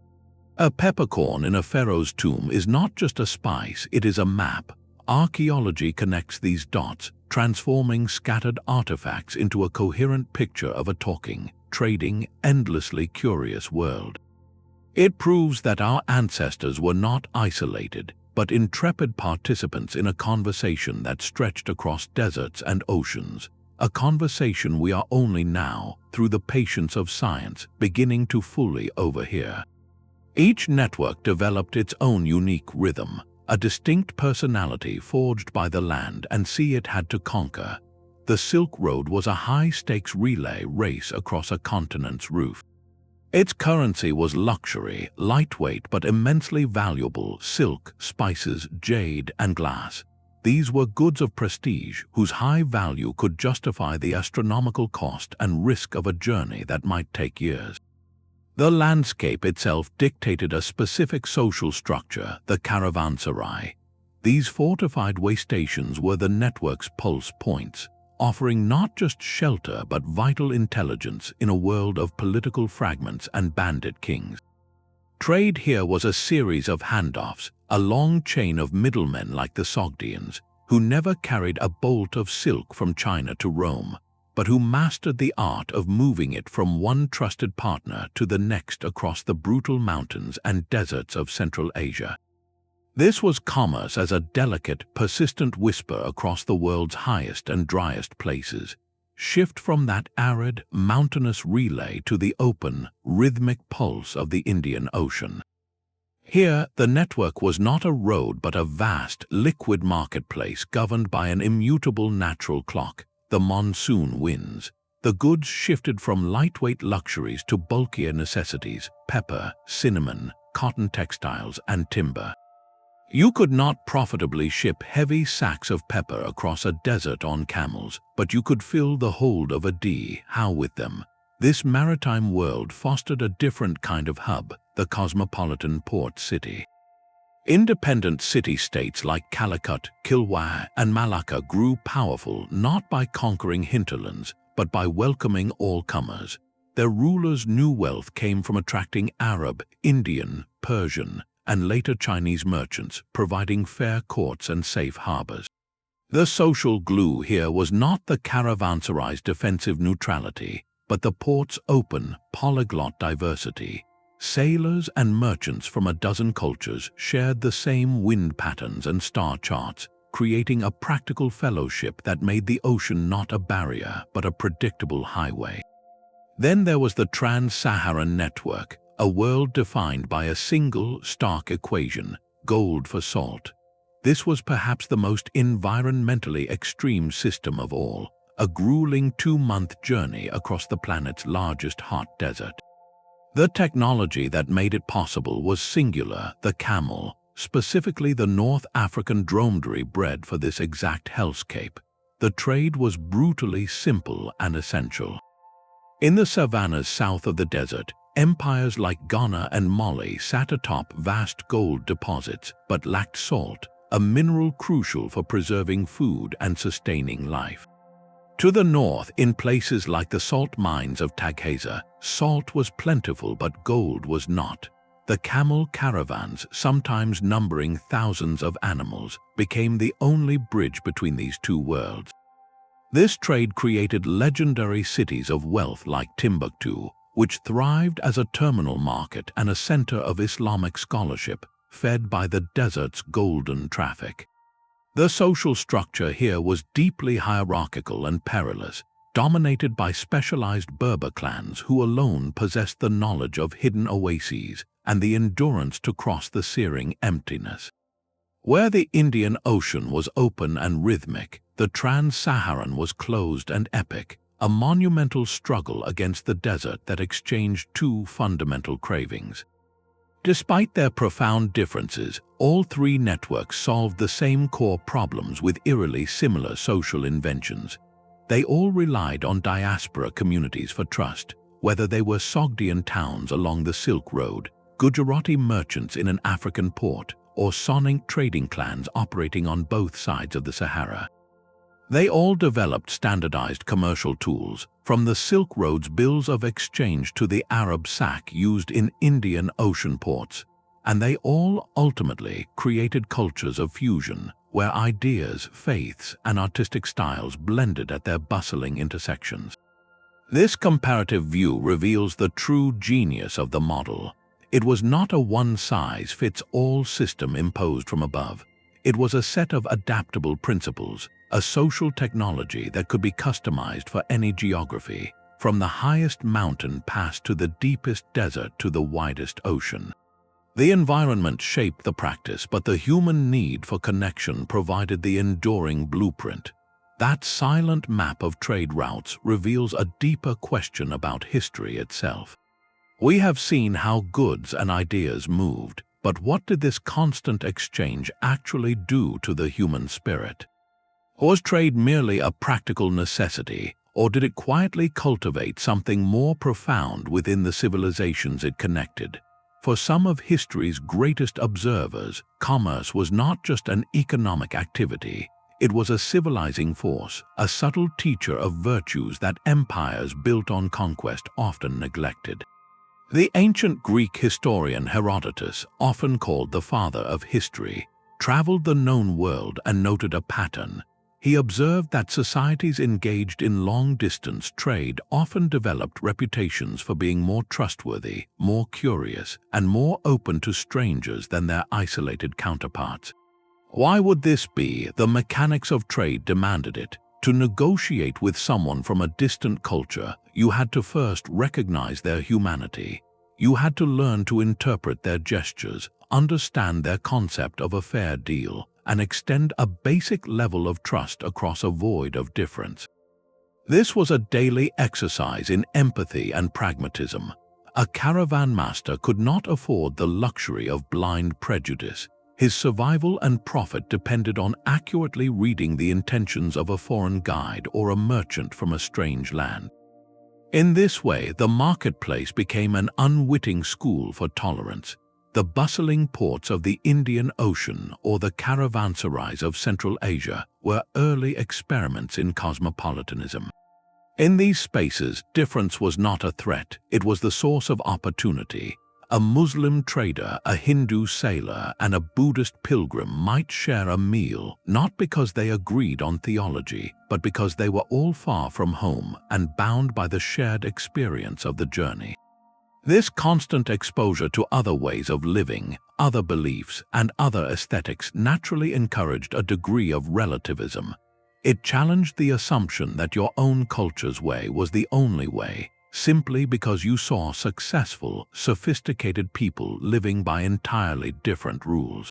A peppercorn in a pharaoh's tomb is not just a spice, it is a map. Archaeology connects these dots, transforming scattered artifacts into a coherent picture of a talking, trading, endlessly curious world. It proves that our ancestors were not isolated, but intrepid participants in a conversation that stretched across deserts and oceans, a conversation we are only now, through the patience of science, beginning to fully overhear. Each network developed its own unique rhythm, a distinct personality forged by the land and sea it had to conquer. The Silk Road was a high-stakes relay race across a continent's roof. Its currency was luxury, lightweight but immensely valuable: silk, spices, jade, and glass. These were goods of prestige whose high value could justify the astronomical cost and risk of a journey that might take years. The landscape itself dictated a specific social structure, the Caravanserai. These fortified way stations were the network's pulse points, offering not just shelter but vital intelligence in a world of political fragments and bandit kings. Trade here was a series of handoffs, a long chain of middlemen like the Sogdians, who never carried a bolt of silk from China to Rome, but who mastered the art of moving it from one trusted partner to the next across the brutal mountains and deserts of Central Asia. This was commerce as a delicate, persistent whisper across the world's highest and driest places. Shift from that arid, mountainous relay to the open, rhythmic pulse of the Indian Ocean. Here, the network was not a road but a vast, liquid marketplace governed by an immutable natural clock, the monsoon winds. The goods shifted from lightweight luxuries to bulkier necessities: pepper, cinnamon, cotton textiles, and timber. You could not profitably ship heavy sacks of pepper across a desert on camels, but you could fill the hold of a dhow with them. This maritime world fostered a different kind of hub, the cosmopolitan port city. Independent city-states like Calicut, Kilwa, and Malacca grew powerful not by conquering hinterlands, but by welcoming all comers. Their rulers' new wealth came from attracting Arab, Indian, Persian, and later Chinese merchants, providing fair courts and safe harbors. The social glue here was not the Caravanserai's defensive neutrality, but the port's open, polyglot diversity. Sailors and merchants from a dozen cultures shared the same wind patterns and star charts, creating a practical fellowship that made the ocean not a barrier but a predictable highway. Then there was the Trans-Saharan network, a world defined by a single, stark equation: gold for salt. This was perhaps the most environmentally extreme system of all, a grueling 2-month journey across the planet's largest hot desert. The technology that made it possible was singular: the camel, specifically the North African dromedary bred for this exact hellscape. The trade was brutally simple and essential. In the savannas south of the desert, empires like Ghana and Mali sat atop vast gold deposits but lacked salt, a mineral crucial for preserving food and sustaining life. To the north, in places like the salt mines of Taghaza, salt was plentiful but gold was not. The camel caravans, sometimes numbering thousands of animals, became the only bridge between these two worlds. This trade created legendary cities of wealth like Timbuktu, which thrived as a terminal market and a center of Islamic scholarship, fed by the desert's golden traffic. The social structure here was deeply hierarchical and perilous, dominated by specialized Berber clans who alone possessed the knowledge of hidden oases and the endurance to cross the searing emptiness. Where the Indian Ocean was open and rhythmic, the Trans-Saharan was closed and epic, a monumental struggle against the desert that exchanged two fundamental cravings. Despite their profound differences, all three networks solved the same core problems with eerily similar social inventions. They all relied on diaspora communities for trust, whether they were Sogdian towns along the Silk Road, Gujarati merchants in an African port, or Sonic trading clans operating on both sides of the Sahara. They all developed standardized commercial tools, from the Silk Road's bills of exchange to the Arab sack used in Indian Ocean ports, and they all ultimately created cultures of fusion, where ideas, faiths, and artistic styles blended at their bustling intersections. This comparative view reveals the true genius of the model. It was not a one-size-fits-all system imposed from above. It was a set of adaptable principles, a social technology that could be customized for any geography, from the highest mountain pass to the deepest desert to the widest ocean. The environment shaped the practice, but the human need for connection provided the enduring blueprint. That silent map of trade routes reveals a deeper question about history itself. We have seen how goods and ideas moved, but what did this constant exchange actually do to the human spirit? Was trade merely a practical necessity, or did it quietly cultivate something more profound within the civilizations it connected? For some of history's greatest observers, commerce was not just an economic activity. It was a civilizing force, a subtle teacher of virtues that empires built on conquest often neglected. The ancient Greek historian Herodotus, often called the father of history, traveled the known world and noted a pattern. He observed that societies engaged in long-distance trade often developed reputations for being more trustworthy, more curious, and more open to strangers than their isolated counterparts. Why would this be? The mechanics of trade demanded it. To negotiate with someone from a distant culture, you had to first recognize their humanity. You had to learn to interpret their gestures, understand their concept of a fair deal, and extend a basic level of trust across a void of difference. This was a daily exercise in empathy and pragmatism. A caravan master could not afford the luxury of blind prejudice. His survival and profit depended on accurately reading the intentions of a foreign guide or a merchant from a strange land. In this way, the marketplace became an unwitting school for tolerance. The bustling ports of the Indian Ocean or the Caravanserais of Central Asia were early experiments in cosmopolitanism. In these spaces, difference was not a threat, it was the source of opportunity. A Muslim trader, a Hindu sailor, and a Buddhist pilgrim might share a meal, not because they agreed on theology, but because they were all far from home and bound by the shared experience of the journey. This constant exposure to other ways of living, other beliefs, and other aesthetics naturally encouraged a degree of relativism. It challenged the assumption that your own culture's way was the only way, simply because you saw successful, sophisticated people living by entirely different rules.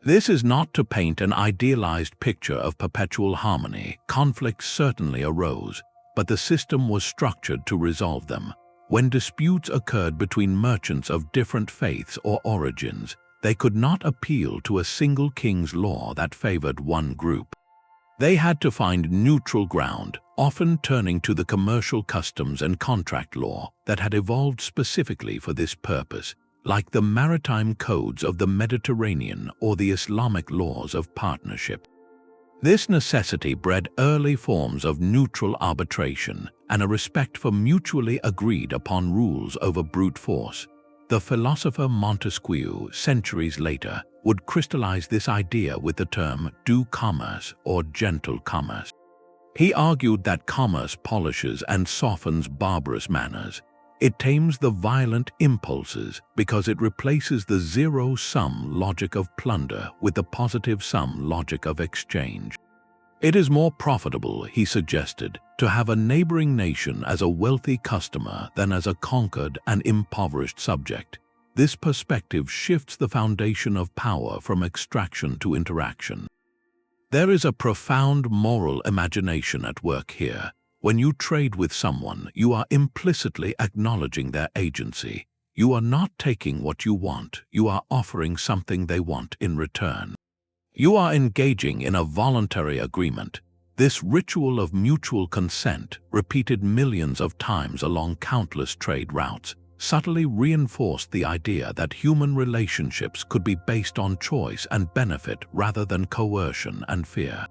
This is not to paint an idealized picture of perpetual harmony. Conflicts certainly arose, but the system was structured to resolve them. When disputes occurred between merchants of different faiths or origins, they could not appeal to a single king's law that favored one group. They had to find neutral ground, often turning to the commercial customs and contract law that had evolved specifically for this purpose, like the maritime codes of the Mediterranean or the Islamic laws of partnership. This necessity bred early forms of neutral arbitration and a respect for mutually agreed upon rules over brute force. The philosopher Montesquieu, centuries later, would crystallize this idea with the term doux commerce or gentle commerce. He argued that commerce polishes and softens barbarous manners. It tames the violent impulses because it replaces the zero-sum logic of plunder with the positive-sum logic of exchange. It is more profitable, he suggested, to have a neighboring nation as a wealthy customer than as a conquered and impoverished subject. This perspective shifts the foundation of power from extraction to interaction. There is a profound moral imagination at work here. When you trade with someone, you are implicitly acknowledging their agency. You are not taking what you want, you are offering something they want in return. You are engaging in a voluntary agreement. This ritual of mutual consent, repeated millions of times along countless trade routes, subtly reinforced the idea that human relationships could be based on choice and benefit rather than coercion and fear.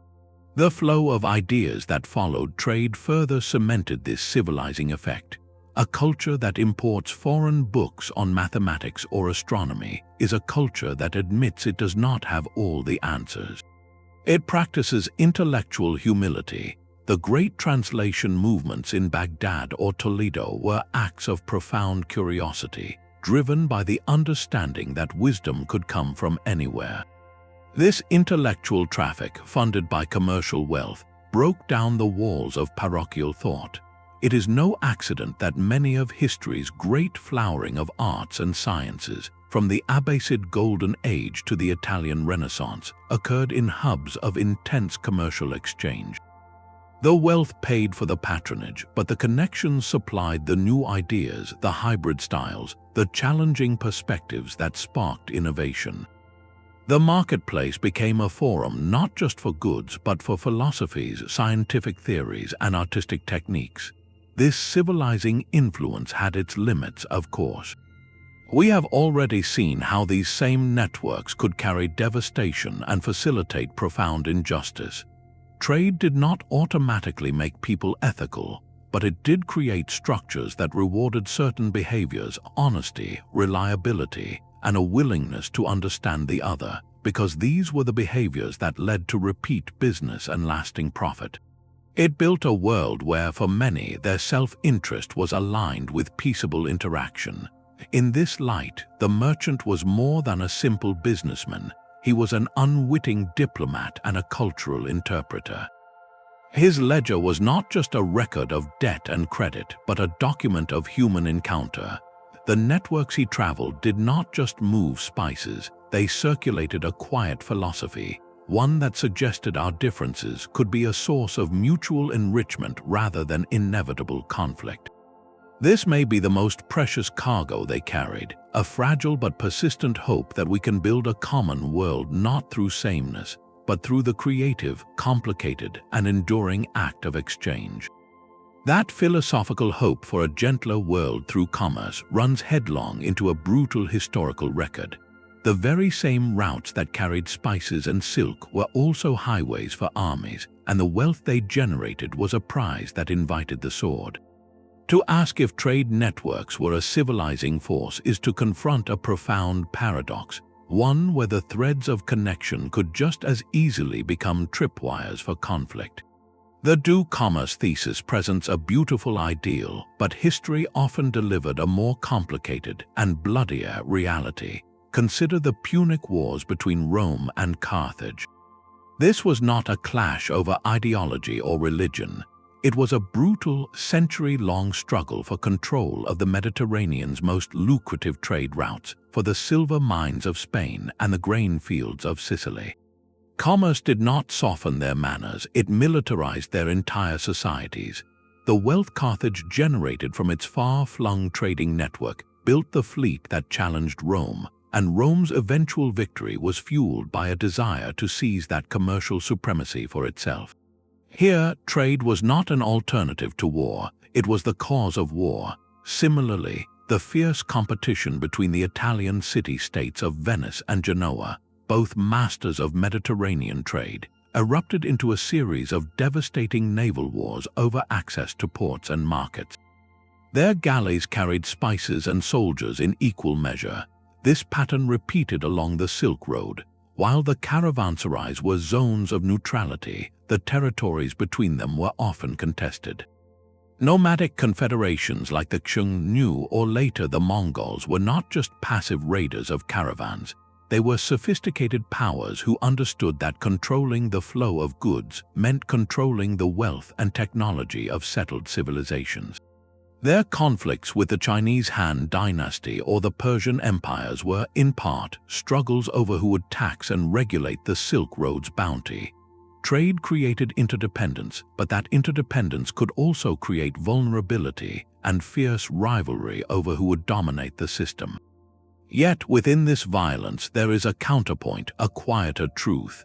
The flow of ideas that followed trade further cemented this civilizing effect. A culture that imports foreign books on mathematics or astronomy is a culture that admits it does not have all the answers. It practices intellectual humility. The great translation movements in Baghdad or Toledo were acts of profound curiosity, driven by the understanding that wisdom could come from anywhere. This intellectual traffic, funded by commercial wealth, broke down the walls of parochial thought. It is no accident that many of history's great flowering of arts and sciences, from the Abbasid Golden Age to the Italian Renaissance, occurred in hubs of intense commercial exchange. The wealth paid for the patronage, but the connections supplied the new ideas, the hybrid styles, the challenging perspectives that sparked innovation. The marketplace became a forum not just for goods but for philosophies, scientific theories, and artistic techniques. This civilizing influence had its limits, of course. We have already seen how these same networks could carry devastation and facilitate profound injustice. Trade did not automatically make people ethical, but it did create structures that rewarded certain behaviors, honesty, reliability, and a willingness to understand the other, because these were the behaviors that led to repeat business and lasting profit. It built a world where, for many, their self-interest was aligned with peaceable interaction. In this light, the merchant was more than a simple businessman. He was an unwitting diplomat and a cultural interpreter. His ledger was not just a record of debt and credit, but a document of human encounter. The networks he traveled did not just move spices, they circulated a quiet philosophy, one that suggested our differences could be a source of mutual enrichment rather than inevitable conflict. This may be the most precious cargo they carried, a fragile but persistent hope that we can build a common world not through sameness, but through the creative, complicated, and enduring act of exchange. That philosophical hope for a gentler world through commerce runs headlong into a brutal historical record. The very same routes that carried spices and silk were also highways for armies, and the wealth they generated was a prize that invited the sword. To ask if trade networks were a civilizing force is to confront a profound paradox, one where the threads of connection could just as easily become tripwires for conflict. The doux commerce thesis presents a beautiful ideal, but history often delivered a more complicated and bloodier reality. Consider the Punic Wars between Rome and Carthage. This was not a clash over ideology or religion. It was a brutal, century-long struggle for control of the Mediterranean's most lucrative trade routes, for the silver mines of Spain and the grain fields of Sicily. Commerce did not soften their manners, it militarized their entire societies. The wealth Carthage generated from its far-flung trading network built the fleet that challenged Rome, and Rome's eventual victory was fueled by a desire to seize that commercial supremacy for itself. Here, trade was not an alternative to war, it was the cause of war. Similarly, the fierce competition between the Italian city-states of Venice and Genoa, both masters of Mediterranean trade, erupted into a series of devastating naval wars over access to ports and markets. Their galleys carried spices and soldiers in equal measure. This pattern repeated along the Silk Road. While the Caravanserais were zones of neutrality, the territories between them were often contested. Nomadic confederations like the Xiongnu or later the Mongols were not just passive raiders of caravans. They were sophisticated powers who understood that controlling the flow of goods meant controlling the wealth and technology of settled civilizations. Their conflicts with the Chinese Han dynasty or the Persian empires were, in part, struggles over who would tax and regulate the Silk Road's bounty. Trade created interdependence, but that interdependence could also create vulnerability and fierce rivalry over who would dominate the system. Yet within this violence there is a counterpoint, a quieter truth.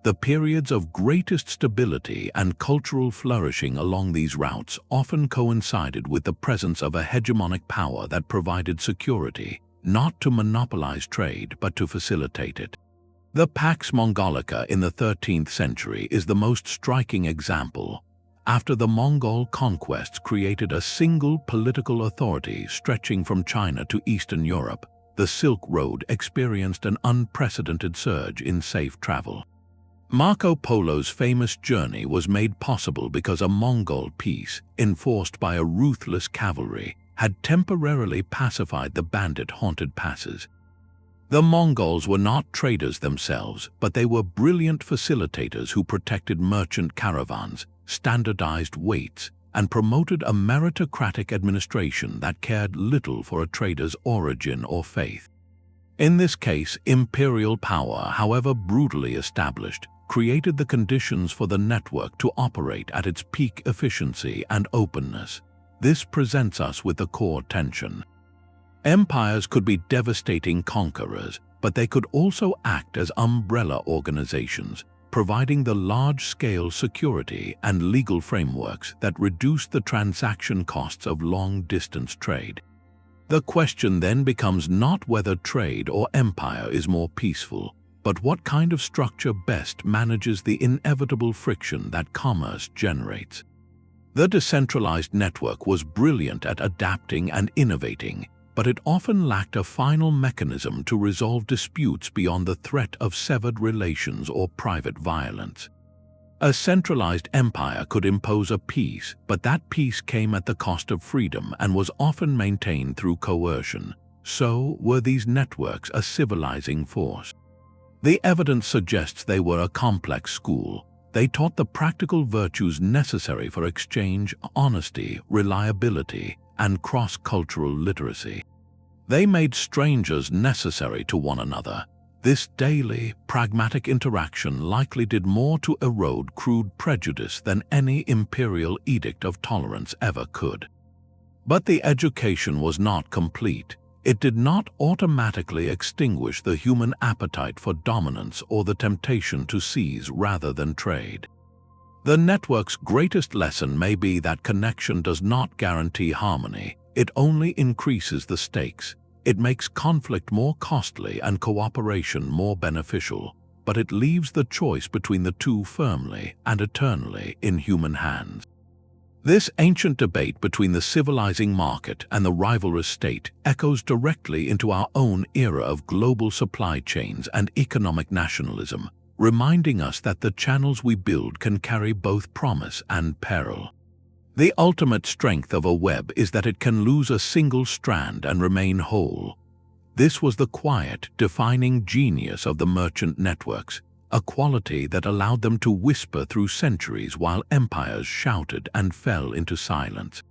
The periods of greatest stability and cultural flourishing along these routes often coincided with the presence of a hegemonic power that provided security, not to monopolize trade but to facilitate it. The Pax Mongolica in the 13th century is the most striking example. After the Mongol conquests created a single political authority stretching from China to Eastern Europe, the Silk Road experienced an unprecedented surge in safe travel. Marco Polo's famous journey was made possible because a Mongol peace, enforced by a ruthless cavalry, had temporarily pacified the bandit-haunted passes. The Mongols were not traders themselves, but they were brilliant facilitators who protected merchant caravans, standardized weights, and promoted a meritocratic administration that cared little for a trader's origin or faith. In this case, imperial power, however brutally established, created the conditions for the network to operate at its peak efficiency and openness. This presents us with the core tension. Empires could be devastating conquerors, but they could also act as umbrella organizations, providing the large-scale security and legal frameworks that reduce the transaction costs of long-distance trade. The question then becomes not whether trade or empire is more peaceful, but what kind of structure best manages the inevitable friction that commerce generates. The decentralized network was brilliant at adapting and innovating, but it often lacked a final mechanism to resolve disputes beyond the threat of severed relations or private violence. A centralized empire could impose a peace, but that peace came at the cost of freedom and was often maintained through coercion. So were these networks a civilizing force? The evidence suggests they were a complex school. They taught the practical virtues necessary for exchange, honesty, reliability, and cross-cultural literacy. They made strangers necessary to one another. This daily, pragmatic interaction likely did more to erode crude prejudice than any imperial edict of tolerance ever could. But the education was not complete. It did not automatically extinguish the human appetite for dominance or the temptation to seize rather than trade. The network's greatest lesson may be that connection does not guarantee harmony. It only increases the stakes. It makes conflict more costly and cooperation more beneficial, but it leaves the choice between the two firmly and eternally in human hands. This ancient debate between the civilizing market and the rivalrous state echoes directly into our own era of global supply chains and economic nationalism, reminding us that the channels we build can carry both promise and peril. The ultimate strength of a web is that it can lose a single strand and remain whole. This was the quiet, defining genius of the merchant networks, a quality that allowed them to whisper through centuries while empires shouted and fell into silence.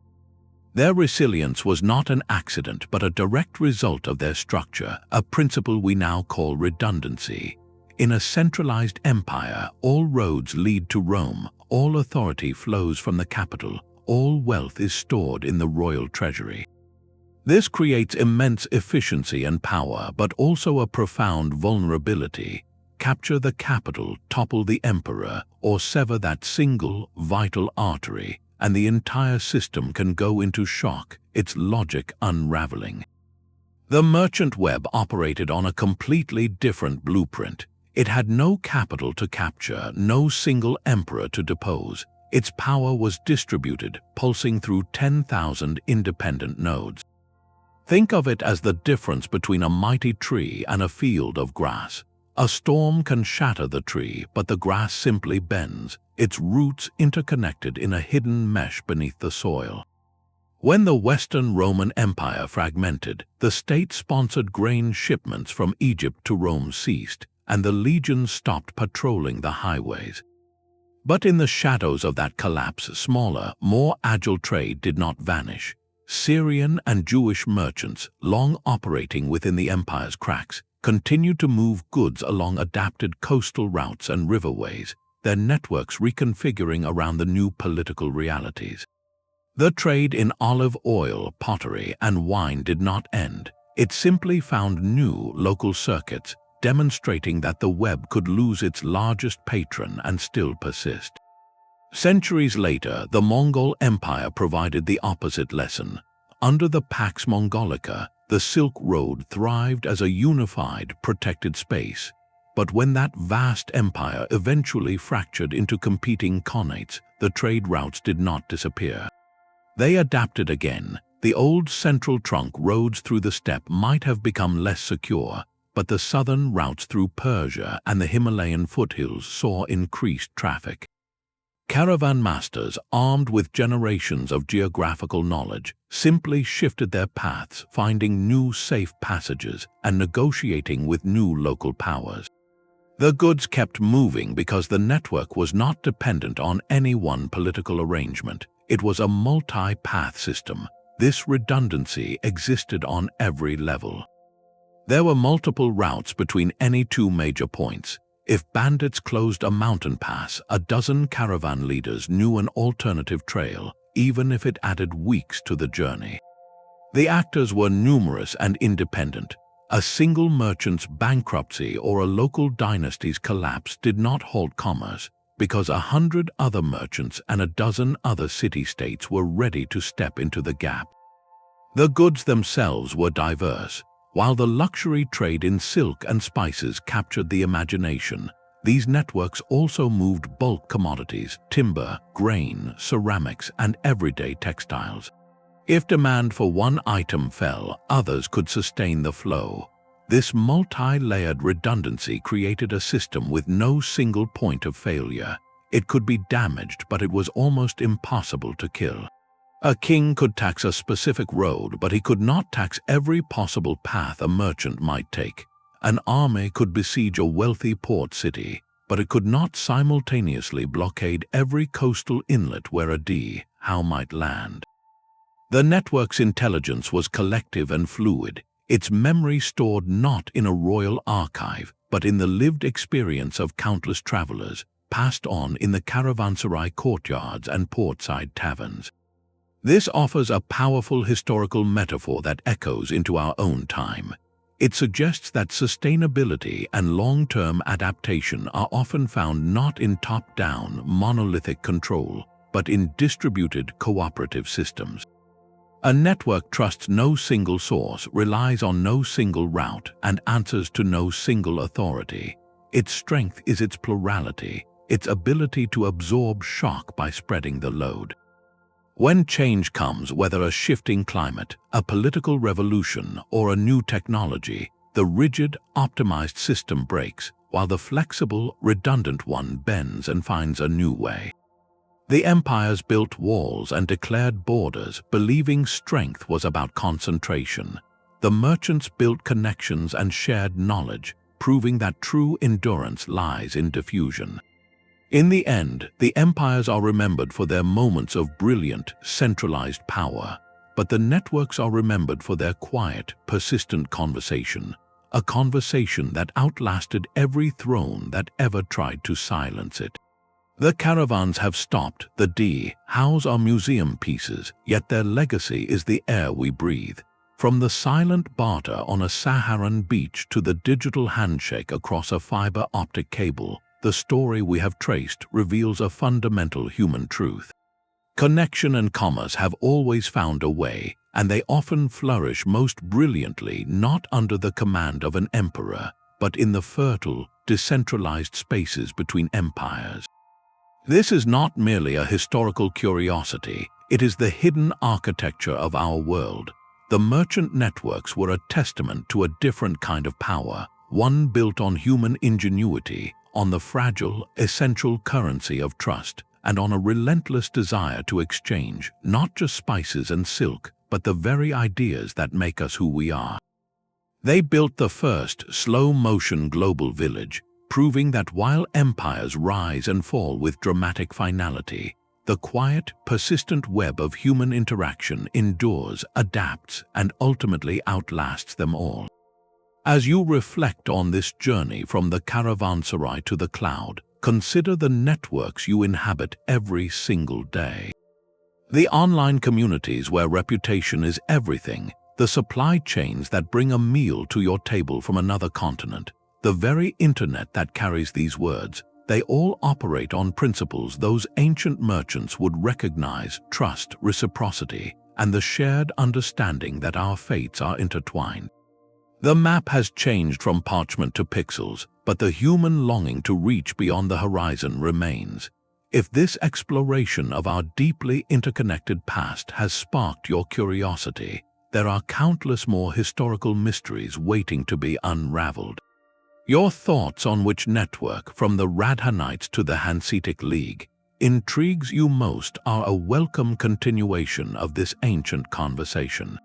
Their resilience was not an accident but a direct result of their structure, a principle we now call redundancy. In a centralized empire, all roads lead to Rome, all authority flows from the capital, all wealth is stored in the royal treasury. This creates immense efficiency and power, but also a profound vulnerability. Capture the capital, topple the emperor, or sever that single, vital artery, and the entire system can go into shock, its logic unraveling. The merchant web operated on a completely different blueprint. It had no capital to capture, no single emperor to depose. its power was distributed, pulsing through 10,000 independent nodes. Think of it as the difference between a mighty tree and a field of grass. A storm can shatter the tree, but the grass simply bends, its roots interconnected in a hidden mesh beneath the soil. When the Western Roman Empire fragmented, the state-sponsored grain shipments from Egypt to Rome ceased, and the legions stopped patrolling the highways. But in the shadows of that collapse, smaller, more agile trade did not vanish. Syrian and Jewish merchants, long operating within the empire's cracks, continued to move goods along adapted coastal routes and riverways, their networks reconfiguring around the new political realities. The trade in olive oil, pottery, and wine did not end. It simply found new local circuits, demonstrating that the web could lose its largest patron and still persist. Centuries later, the Mongol Empire provided the opposite lesson. Under the Pax Mongolica, the Silk Road thrived as a unified, protected space. But when that vast empire eventually fractured into competing khanates, the trade routes did not disappear. They adapted again. The old central trunk roads through the steppe might have become less secure, but the southern routes through Persia and the Himalayan foothills saw increased traffic. Caravan masters, armed with generations of geographical knowledge, simply shifted their paths, finding new safe passages and negotiating with new local powers. The goods kept moving because the network was not dependent on any one political arrangement. It was a multi-path system. This redundancy existed on every level. There were multiple routes between any two major points. If bandits closed a mountain pass, a dozen caravan leaders knew an alternative trail, even if it added weeks to the journey. The actors were numerous and independent. A single merchant's bankruptcy or a local dynasty's collapse did not halt commerce, because 100 other merchants and a dozen other city-states were ready to step into the gap. The goods themselves were diverse. While the luxury trade in silk and spices captured the imagination, these networks also moved bulk commodities, timber, grain, ceramics, and everyday textiles. If demand for one item fell, others could sustain the flow. This multi-layered redundancy created a system with no single point of failure. It could be damaged, but it was almost impossible to kill. A king could tax a specific road, but he could not tax every possible path a merchant might take. An army could besiege a wealthy port city, but it could not simultaneously blockade every coastal inlet where a dhow might land. The network's intelligence was collective and fluid, its memory stored not in a royal archive, but in the lived experience of countless travelers, passed on in the Caravanserai courtyards and portside taverns. This offers a powerful historical metaphor that echoes into our own time. It suggests that sustainability and long-term adaptation are often found not in top-down, monolithic control, but in distributed cooperative systems. A network trusts no single source, relies on no single route, and answers to no single authority. Its strength is its plurality, its ability to absorb shock by spreading the load. When change comes, whether a shifting climate, a political revolution, or a new technology, the rigid, optimized system breaks, while the flexible, redundant one bends and finds a new way. The empires built walls and declared borders, believing strength was about concentration. The merchants built connections and shared knowledge, proving that true endurance lies in diffusion. In the end, the empires are remembered for their moments of brilliant, centralized power, but the networks are remembered for their quiet, persistent conversation, a conversation that outlasted every throne that ever tried to silence it. The caravans have stopped, the dhows are museum pieces, yet their legacy is the air we breathe. From the silent barter on a Saharan beach to the digital handshake across a fiber optic cable, the story we have traced reveals a fundamental human truth. Connection and commerce have always found a way, and they often flourish most brilliantly not under the command of an emperor, but in the fertile, decentralized spaces between empires. This is not merely a historical curiosity, it is the hidden architecture of our world. The merchant networks were a testament to a different kind of power, one built on human ingenuity, on the fragile, essential currency of trust, and on a relentless desire to exchange not just spices and silk, but the very ideas that make us who we are. They built the first slow-motion global village, proving that while empires rise and fall with dramatic finality, the quiet, persistent web of human interaction endures, adapts, and ultimately outlasts them all. As you reflect on this journey from the Caravanserai to the cloud, consider the networks you inhabit every single day. The online communities where reputation is everything, the supply chains that bring a meal to your table from another continent, the very internet that carries these words, they all operate on principles those ancient merchants would recognize: trust, reciprocity, and the shared understanding that our fates are intertwined. The map has changed from parchment to pixels, but the human longing to reach beyond the horizon remains. If this exploration of our deeply interconnected past has sparked your curiosity, there are countless more historical mysteries waiting to be unraveled. Your thoughts on which network, from the Radhanites to the Hanseatic League, intrigues you most are a welcome continuation of this ancient conversation.